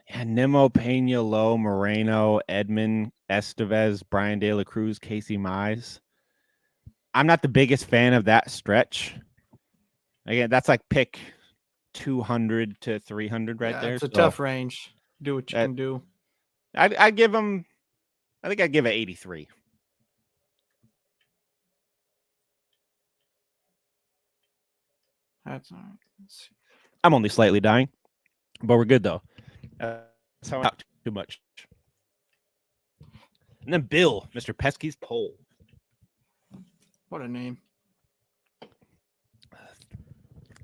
Yeah, Nimmo, Pena, Lowe, Moreno, Edmund, Estevez, Brian De La Cruz, Casey Mize. I'm not the biggest fan of that stretch. Again, that's like pick 200 to 300 right there. It's a tough range. Do what you can do. I give him. I think I'd give it 83. That's all right. I'm only slightly dying, but we're good though. So not too much. And then Bill, Mr. Pesky's Pole. What a name.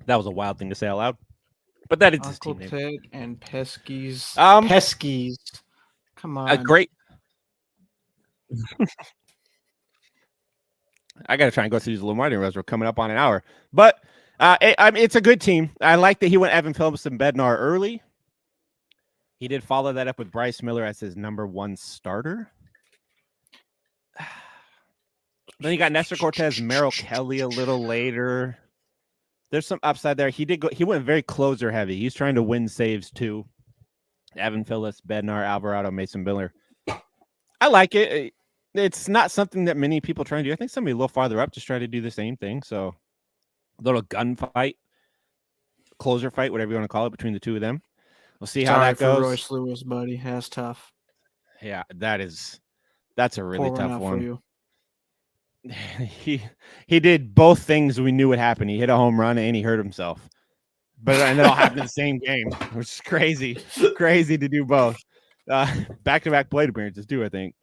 That was a wild thing to say out loud. But that is his Uncle team Ted name. and Pesky's. Pesky's. Come on. A great. I got to try and go through these a little more as we're coming up on an hour. But it's a good team. I like that he went Evan Phillips and Bednar early. He did follow that up with Bryce Miller as his number 1 starter. Then you got Nestor Cortez, Merrill Kelly a little later. There's some upside there. He went very closer heavy. He's trying to win saves too. Evan Phillips, Bednar, Alvarado, Mason Miller. I like it. It's not something that many people try to do. I think somebody a little farther up just try to do the same thing. So a little gunfight, closer fight, whatever you want to call it, between the two of them. We'll see how that goes. For Royce Lewis, buddy. That's tough. Yeah, that's a really tough one. He did both things we knew would happen. He hit a home run and he hurt himself. And it all happened in the same game, which is crazy. Crazy to do both. Back-to-back plate appearances too, I think.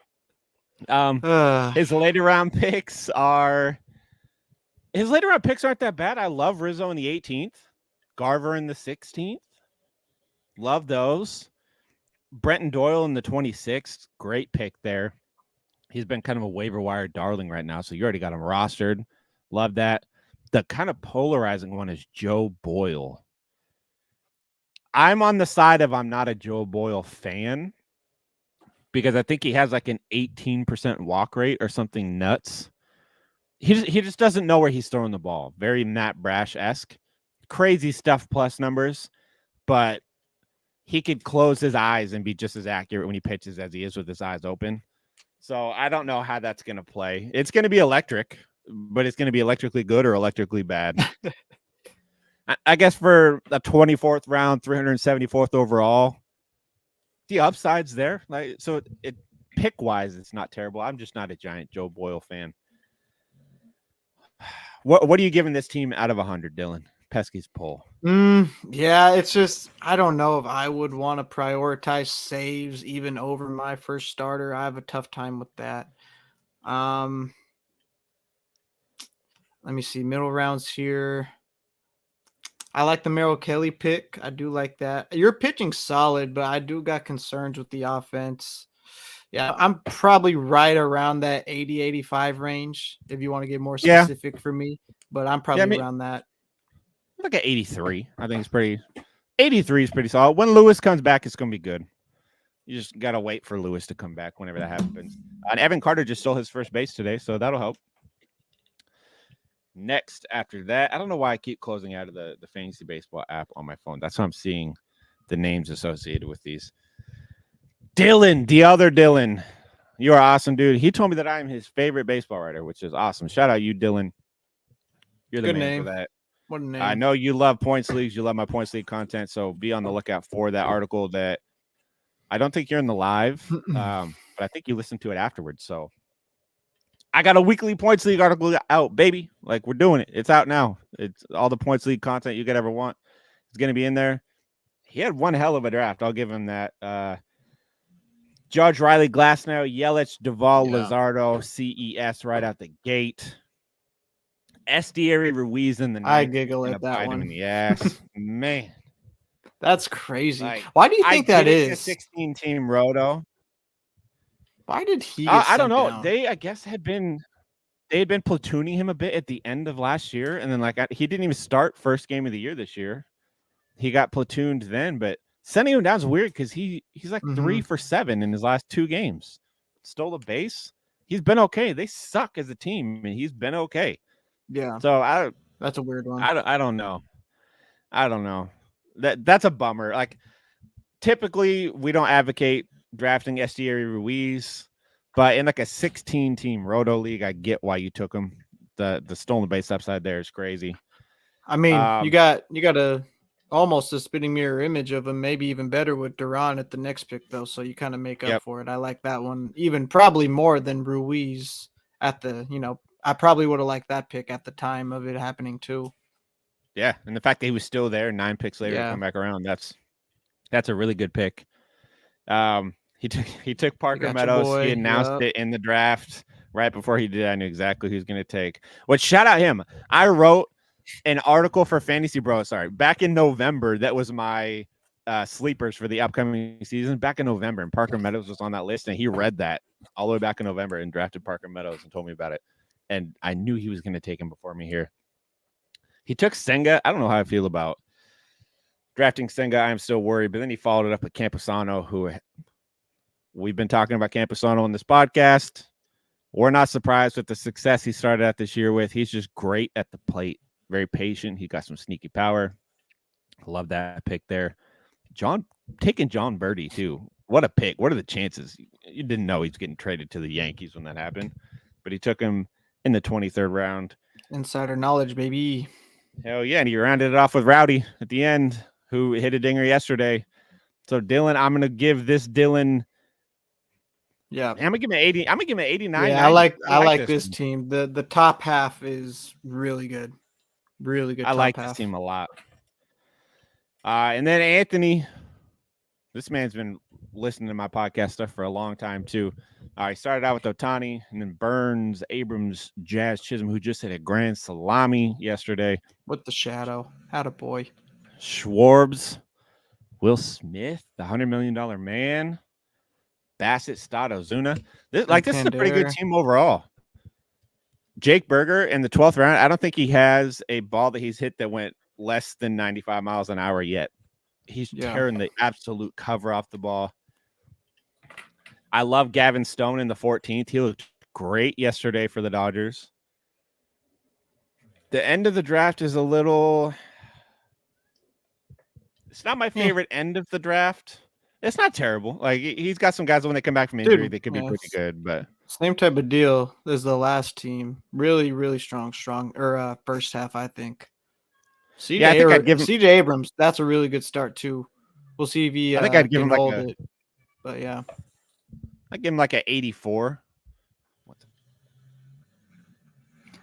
His later round picks aren't that bad. I love Rizzo in the 18th, Garver in the 16th. Love those. Brenton Doyle in the 26th. Great pick there. He's been kind of a waiver wire darling right now, so you already got him rostered. Love that. The kind of polarizing one is Joe Boyle. I'm on the side of I'm not a Joe Boyle fan because I think he has like an 18% walk rate or something nuts. He just doesn't know where he's throwing the ball. Very Matt Brash-esque. Crazy stuff plus numbers, but he could close his eyes and be just as accurate when he pitches as he is with his eyes open. So I don't know how that's going to play. It's going to be electric, but it's going to be electrically good or electrically bad. I guess for the 24th round, 374th overall, the upside's there. Like, so it pick-wise, it's not terrible. I'm just not a giant Joe Boyle fan. What are you giving this team out of 100, Dylan? Pesky's poll. Yeah, it's just I don't know if I would want to prioritize saves even over my first starter. I have a tough time with that. Let me see middle rounds here. I like the Merrill Kelly pick. I do like that. Your pitching's solid, but I do got concerns with the offense. Yeah, I'm probably right around that 80-85 range if you want to get more specific for me, but I'm probably around that. Look at 83. I think it's pretty. 83 is pretty solid. When Lewis comes back, it's going to be good. You just got to wait for Lewis to come back whenever that happens. And Evan Carter just stole his first base today, so that'll help. Next, after that, I don't know why I keep closing out of the Fantasy Baseball app on my phone. That's how I'm seeing the names associated with these. Dylan, the other Dylan. You are awesome, dude. He told me that I'm his favorite baseball writer, which is awesome. Shout out you, Dylan. You're the Good man name. for that. What a name. I know you love points leagues. You love my points league content. So be on the lookout for that article that I don't think you're in the live, but I think you listened to it afterwards. So I got a weekly points league article out, baby. Like, we're doing it. It's out now. It's all the points league content you could ever want. It's going to be in there. He had one hell of a draft. I'll give him that. Judge, Riley, Glasnow, Yelich, Duvall, Luzardo, CES right out the gate. Estieri, Ruiz in the ninth. I giggle at that one. In the ass. Man. That's crazy. Like, Why do you think that is? A 16-team roto. Why did he get I don't know. down? They had been platooning him a bit at the end of last year, and then he didn't even start first game of the year this year. He got platooned then, but sending him down is weird because he's like 3 for 7 in his last 2 games. Stole a base. He's been okay. They suck as a team, and he's been okay. Yeah. So that's a weird one. I don't know. I don't know. That's a bummer. Like, typically we don't advocate drafting Estieri Ruiz, but in like a 16-team roto league, I get why you took him. The stolen base upside there is crazy. I mean, you got almost a spitting mirror image of him, maybe even better with Duran at the next pick, though. So you kind of make up for it. I like that one even probably more than Ruiz at the, I probably would have liked that pick at the time of it happening too. Yeah. And the fact that he was still there 9 picks later to come back around, that's a really good pick. He took Parker Meadows. He announced it in the draft right before he did. I knew exactly who he was going to take. But shout out him. I wrote an article for Fantasy Bro, back in November. That was my sleepers for the upcoming season back in November, and Parker Meadows was on that list, and he read that all the way back in November and drafted Parker Meadows and told me about it, and I knew he was going to take him before me here. He took Senga. I don't know how I feel about drafting Senga. I'm still worried, but then he followed it up with Campusano, who we've been talking about Campusano on this podcast. We're not surprised with the success he started out this year with. He's just great at the plate. Very patient. He got some sneaky power. Love that pick there. Taking John Birdie too. What a pick. What are the chances? You didn't know he's getting traded to the Yankees when that happened, but he took him in the 23rd round. Insider knowledge, baby. Hell yeah. And he rounded it off with Rowdy at the end, who hit a dinger yesterday. So Dylan, I'm going to give this Dylan. Yeah. I'm going to give him an 80. I'm going to give him an 89. Yeah, I like this team. The top half is really good. Really good. I like this team a lot. And then Anthony, this man's been listening to my podcast stuff for a long time too. He started out with Ohtani, and then Burns, Abrams, Jazz Chisholm, who just hit a grand salami yesterday. With the shadow. Attaboy. Schwarbs, Will Smith, the $100 million man, Bassett, Stott, Ozuna. This is a pretty good team overall. Jake Berger in the 12th round, I don't think he has a ball that he's hit that went less than 95 miles an hour yet. He's tearing the absolute cover off the ball. I love Gavin Stone in the 14th. He looked great yesterday for the Dodgers. The end of the draft is it's not my favorite end of the draft. It's not terrible. Like, he's got some guys when they come back from injury, they could be pretty good, but same type of deal as the last team. Really, really strong or first half, I think. CJ Abrams, that's a really good start too. We'll see if he I think I'd give him it. But yeah. I'd give him like an 84.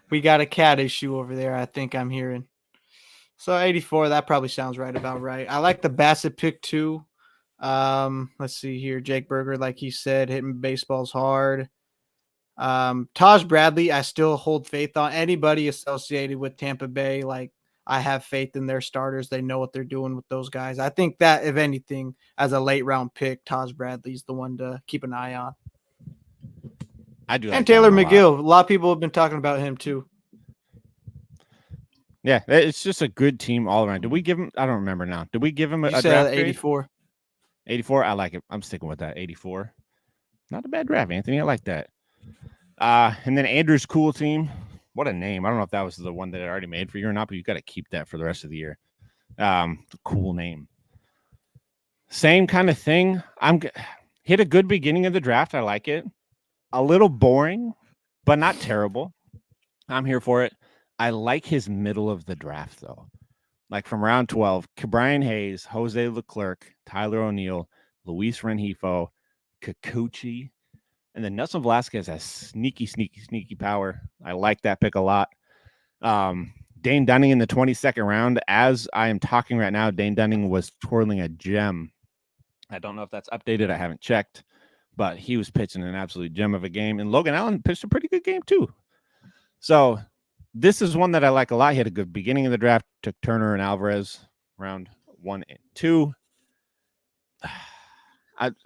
We got a cat issue over there, I think I'm hearing. So 84, that probably sounds about right. I like the Bassett pick too. Let's see here. Jake Berger, like he said, hitting baseballs hard. Taj Bradley, I still hold faith on. Anybody associated with Tampa Bay, like, I have faith in their starters. They know what they're doing with those guys. I think that, if anything, as a late round pick, Taj Bradley's the one to keep an eye on. I do. And Taylor McGill. A lot of people have been talking about him too. Yeah, it's just a good team all around. Did we give him? I don't remember now. Did we give him a draft 84? 84. I like it. I'm sticking with that. 84. Not a bad draft, Anthony. I like that. And then Andrew's cool team. What a name. I don't know if that was the one that I already made for you or not, but you got to keep that for the rest of the year. Cool name. Same kind of thing. Hit a good beginning of the draft. I like it. a little boring, but not terrible. I'm here for it. I like his middle of the draft, though. Like from round 12, Brian Hayes, Jose Leclerc, Tyler O'Neill, Luis Rengifo, Kikuchi, and then Nelson Velasquez has sneaky power. I like that pick a lot. Dane Dunning in the 22nd round. As I am talking right now, Dane Dunning was twirling a gem. I don't know if that's updated. I haven't checked, but he was pitching an absolute gem of a game. And Logan Allen pitched a pretty good game too. So this is one that I like a lot. He had a good beginning of the draft. Took Turner and Alvarez round 1 and 2.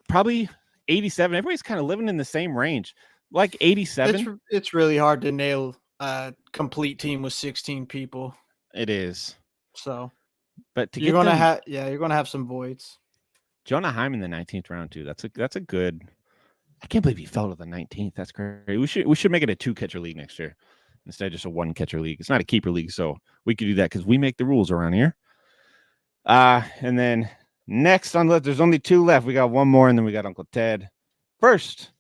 Probably 87. Everybody's kind of living in the same range, like 87. It's really hard to nail a complete team with 16 people. It is. So, but you're gonna have some voids. Jonah Heim in the 19th round too. That's a good. I can't believe he fell to the 19th. That's crazy. We should make it a 2-catcher league next year instead of just a 1-catcher league. It's not a keeper league, so we could do that because we make the rules around here. And then next on the list, there's only 2 left. We got one more, and then we got Uncle Ted. First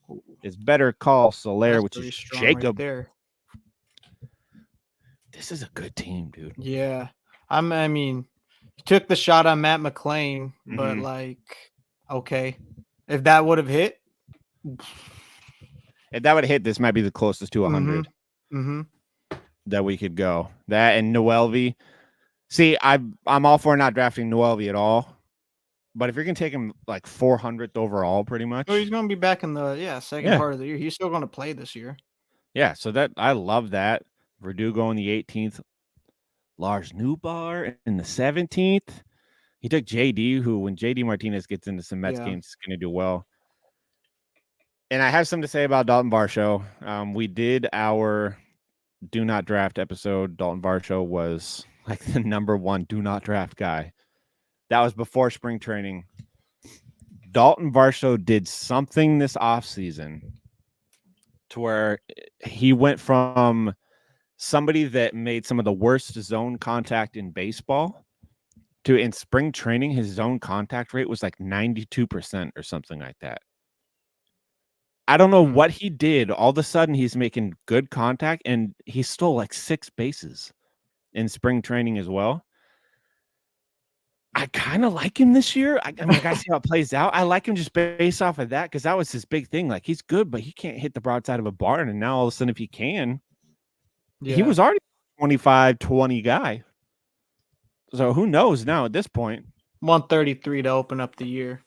is Better Call Soler, which is Jacob. Right there. This is a good team, dude. Yeah, I mean, he took the shot on Matt McClain, but okay, if that would have hit, this might be the closest to 100 that we could go. That and Noelvi. See, I'm all for not drafting Noelvi at all, but if you're gonna take him like 400th overall, pretty much. Well, he's gonna be back in the second part of the year. He's still gonna play this year. Yeah, so that I love that. Verdugo in the 18th, Lars Newbar in the 17th. He took JD, who when JD Martinez gets into some Mets games, is going to do well. And I have something to say about Dalton Varsho. We did our do not draft episode. Dalton Varsho was like the number 1 do not draft guy. That was before spring training. Dalton Varsho did something this offseason to where he went from somebody that made some of the worst zone contact in baseball to in spring training, his zone contact rate was like 92% or something like that. I don't know what he did. All of a sudden, he's making good contact, and he stole like 6 bases in spring training as well. I kind of like him this year. I got to see how it plays out. I like him just based off of that because that was his big thing. Like, he's good, but he can't hit the broadside of a barn. And now all of a sudden, if he can, he was already a 25-20 guy. So who knows now at this point? 133 to open up the year.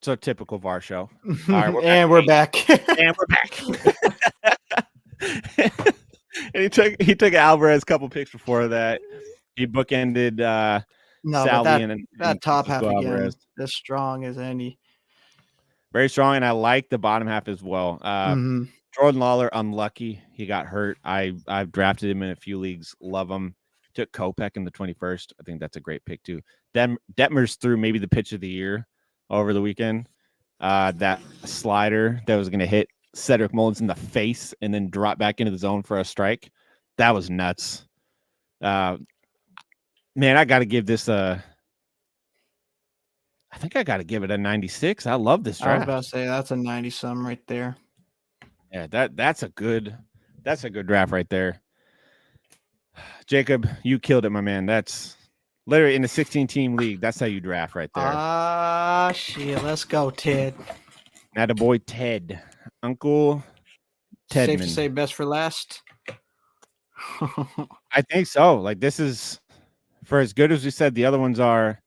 So typical Varsho. All right, we're back. And we're back. And he took Alvarez a couple picks before that. He bookended Salvi and that top half again as strong as any. Very strong, and I like the bottom half as well. Jordan Lawler, unlucky. He got hurt. I've drafted him in a few leagues. Love him. Took Kopech in the 21st. I think that's a great pick too. Detmers threw maybe the pitch of the year over the weekend. That slider that was going to hit Cedric Mullins in the face and then drop back into the zone for a strike. That was nuts. Man, I got to give this I think I got to give it a 96. I love this draft. I was about to say that's a 90-some right there. Yeah, that's a good draft right there. Jacob, you killed it, my man. That's literally in a 16-team league. That's how you draft right there. Shit. Let's go, Ted. Attaboy Ted. Uncle Tedman. Safe to say best for last? I think so. Like, this is, for as good as we said the other ones are,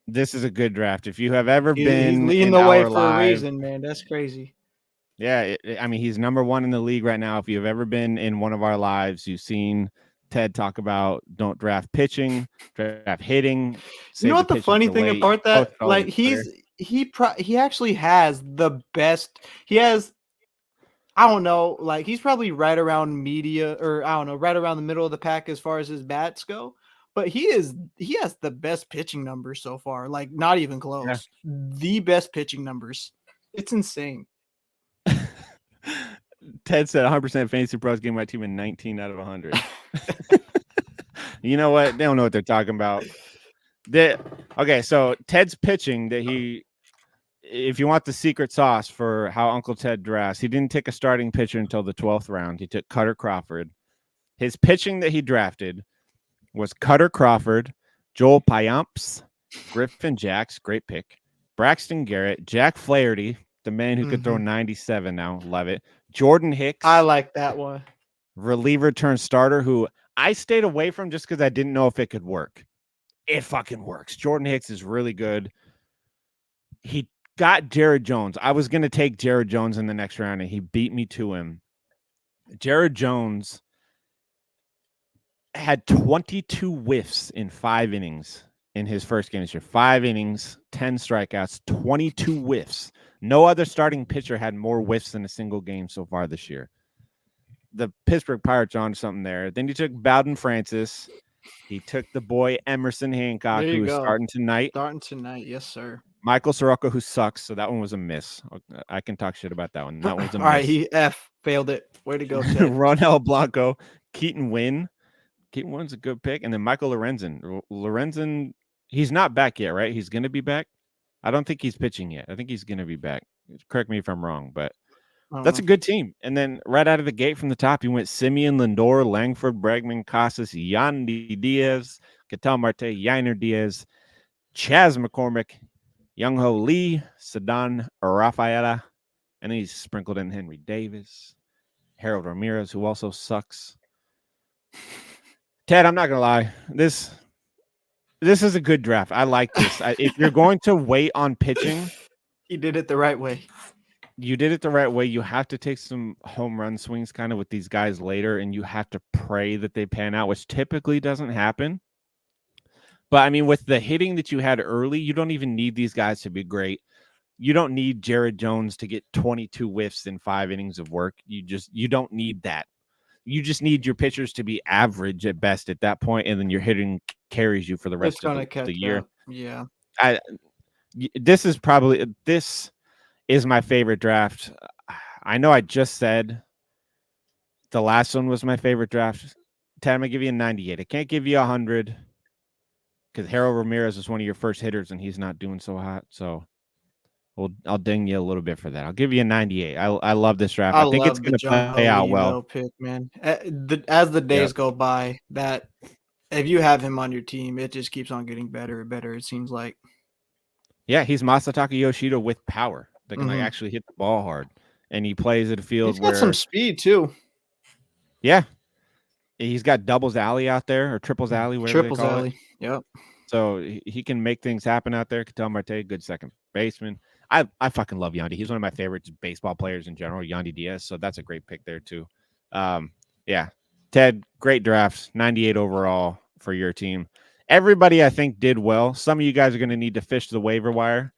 this is a good draft. If you have ever been he's leading the way for a reason, man. That's crazy. Yeah, I mean, he's number 1 in the league right now. If you've ever been in one of our lives, you've seen Ted talk about don't draft pitching, draft hitting. You know what the funny thing about that? Like, he actually has the best. He has, I don't know, like he's probably right around right around the middle of the pack as far as his bats go. But he has the best pitching numbers so far. Like, not even close. Yeah. The best pitching numbers. It's insane. Ted said 100% fantasy pros gave my team a 19 out of 100. You know what? They don't know what they're talking about. Okay, so Ted's pitching that if you want the secret sauce for how Uncle Ted drafts, he didn't take a starting pitcher until the 12th round. He took Cutter Crawford. His pitching that he drafted was Cutter Crawford, Joel Payamps, Griffin Jacks, great pick, Braxton Garrett, Jack Flaherty, the man who could throw 97 now, love it, Jordan Hicks. I like that one. Reliever turned starter, who I stayed away from just because I didn't know if it could work. It fucking works. Jordan Hicks is really good. He got Jared Jones. I was going to take Jared Jones in the next round, and he beat me to him. Jared Jones had 22 whiffs in 5 innings in his first game this year. 5 innings, 10 strikeouts, 22 whiffs. No other starting pitcher had more whiffs in a single game so far this year. The Pittsburgh Pirates are on something there. Then he took Bowden Francis. He took the boy Emerson Hancock, who is starting tonight. Yes, sir. Michael Soroka, who sucks, so that one was a miss. I can talk shit about that one. That one's a miss. All right, he failed it. Way to go, Ted. Ronel Blanco, Keaton Wynn. Keaton Wynn's a good pick. And then Michael Lorenzen. Lorenzen, he's not back yet, right? He's going to be back. I don't think he's pitching yet. I think he's going to be back. Correct me if I'm wrong, but that's a good team. And then right out of the gate from the top, he went Simeon, Lindor, Langford, Bregman, Casas, Yandy Diaz, Ketel Marte, Yainer Diaz, Chas McCormick, Young Ho Lee, Ceddanne Rafaela, and then he's sprinkled in Henry Davis, Harold Ramirez, who also sucks. Ted, I'm not gonna lie. This is a good draft. I like this. If you're going to wait on pitching, he did it the right way. You did it the right way. You have to take some home run swings kind of with these guys later, and you have to pray that they pan out, which typically doesn't happen. But, I mean, with the hitting that you had early, you don't even need these guys to be great. You don't need Jared Jones to get 22 whiffs in 5 innings of work. You don't need that. You just need your pitchers to be average at best at that point, and then your hitting carries you for the rest of the year. Up. Yeah. This is my favorite draft. I know I just said the last one was my favorite draft. Ted, I'm going to give you a 98. I can't give you 100 because Harold Ramirez is one of your first hitters, and he's not doing so hot. So I'll ding you a little bit for that. I'll give you a 98. I love this draft. I think it's going to play out well. Pick, man. As the days go by, that if you have him on your team, it just keeps on getting better and better, it seems like. Yeah, he's Masataka Yoshida with power. That can actually hit the ball hard, and he plays at a field he's got some speed too. Yeah, he's got doubles alley out there or triples alley, whatever triples they call alley. It. Yep. So he can make things happen out there. Ketel Marte, good second baseman. I fucking love Yandy. He's one of my favorite baseball players in general, Yandy Diaz. So that's a great pick there too. Yeah, Ted, great draft, 98 overall for your team. Everybody I think did well. Some of you guys are going to need to fish the waiver wire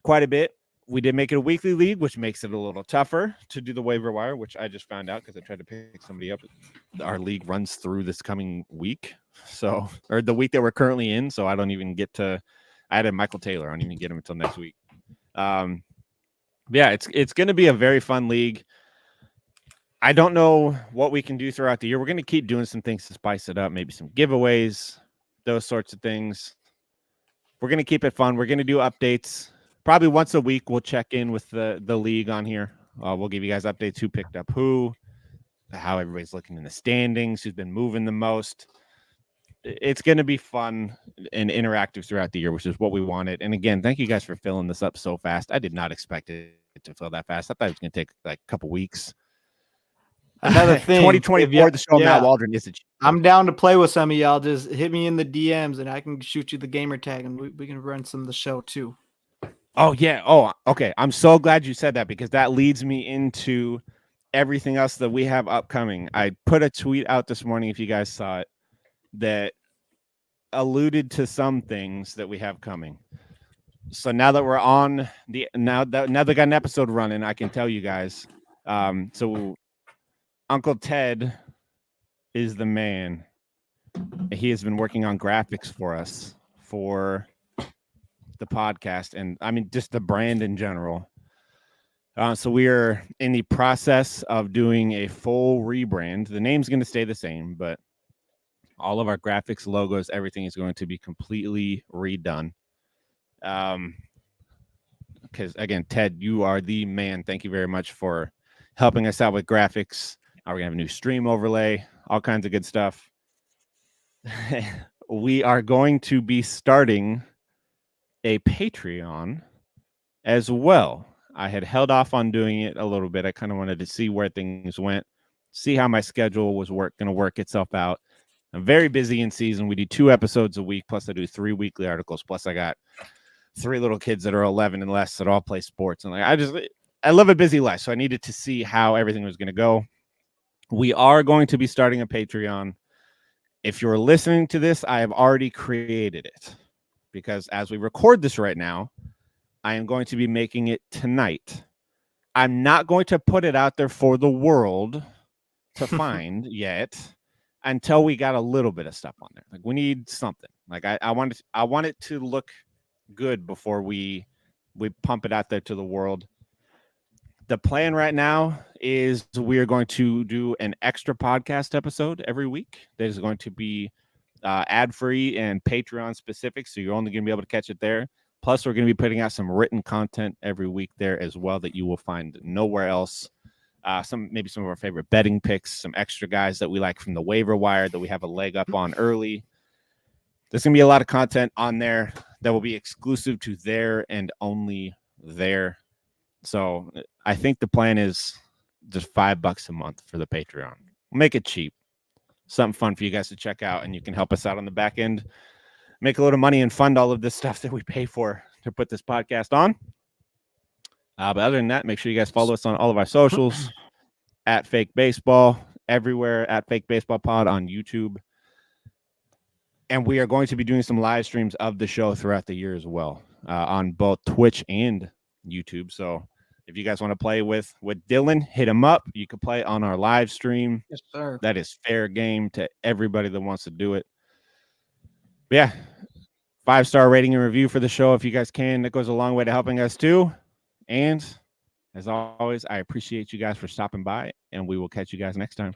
quite a bit. We did make it a weekly league, which makes it a little tougher to do the waiver wire, which I just found out because I tried to pick somebody up. Our league runs through this coming week, or the week that we're currently in. So I don't even get to. I had a Michael Taylor. I don't even get him until next week. Yeah, it's going to be a very fun league. I don't know what we can do throughout the year. We're going to keep doing some things to spice it up, maybe some giveaways, those sorts of things. We're going to keep it fun. We're going to do updates. Probably once a week, we'll check in with the league on here. We'll give you guys updates, who picked up who, how everybody's looking in the standings, who's been moving the most. It's going to be fun and interactive throughout the year, which is what we wanted. And again, thank you guys for filling this up so fast. I did not expect it to fill that fast. I thought it was going to take like a couple weeks. Another thing, 2024, the show Matt Waldron is. I'm down to play with some of y'all. Just hit me in the DMs, and I can shoot you the gamer tag, and we can run some of the show too. Oh, yeah. Oh, okay. I'm so glad you said that because that leads me into everything else that we have upcoming. I put a tweet out this morning, if you guys saw it, that alluded to some things that we have coming. So now that we're on now that we got an episode running, I can tell you guys. So Uncle Ted is the man. He has been working on graphics for us for the podcast, and I mean just the brand in general. So we are in the process of doing a full rebrand. The name's going to stay the same, but all of our graphics, logos, everything is going to be completely redone. because again, Ted, you are the man. Thank you very much for helping us out with graphics. We're gonna have a new stream overlay, all kinds of good stuff. We are going to be starting a Patreon as well. I had held off on doing it a little bit. I kind of wanted to see where things went, see how my schedule was going to work itself out. I'm very busy in season. We do 2 episodes a week, plus I do 3 weekly articles. Plus I got 3 little kids that are 11 and less that all play sports. And I live a busy life. So I needed to see how everything was going to go. We are going to be starting a Patreon. If you're listening to this, I have already created it because as we record this right now, I am going to be making it tonight. I'm not going to put it out there for the world to find yet until we got a little bit of stuff on there. Like we need something. Like I want it to look good before we pump it out there to the world. The plan right now is we are going to do an extra podcast episode every week. That is going to be ad-free and Patreon specific, so you're only going to be able to catch it there. Plus, we're going to be putting out some written content every week there as well that you will find nowhere else. Maybe some of our favorite betting picks, some extra guys that we like from the waiver wire that we have a leg up on early. There's going to be a lot of content on there that will be exclusive to there and only there. So I think the plan is just $5 a month for the Patreon. Make it cheap. Something fun for you guys to check out, and you can help us out on the back end. Make a little money and fund all of this stuff that we pay for to put this podcast on. But other than that, make sure you guys follow us on all of our socials at Fake Baseball, everywhere at Fake Baseball Pod on YouTube. And we are going to be doing some live streams of the show throughout the year as well on both Twitch and YouTube. So if you guys want to play with Dylan, hit him up. You can play on our live stream. Yes, sir. That is fair game to everybody that wants to do it. But yeah, 5-star rating and review for the show if you guys can. That goes a long way to helping us too. And as always, I appreciate you guys for stopping by, and we will catch you guys next time.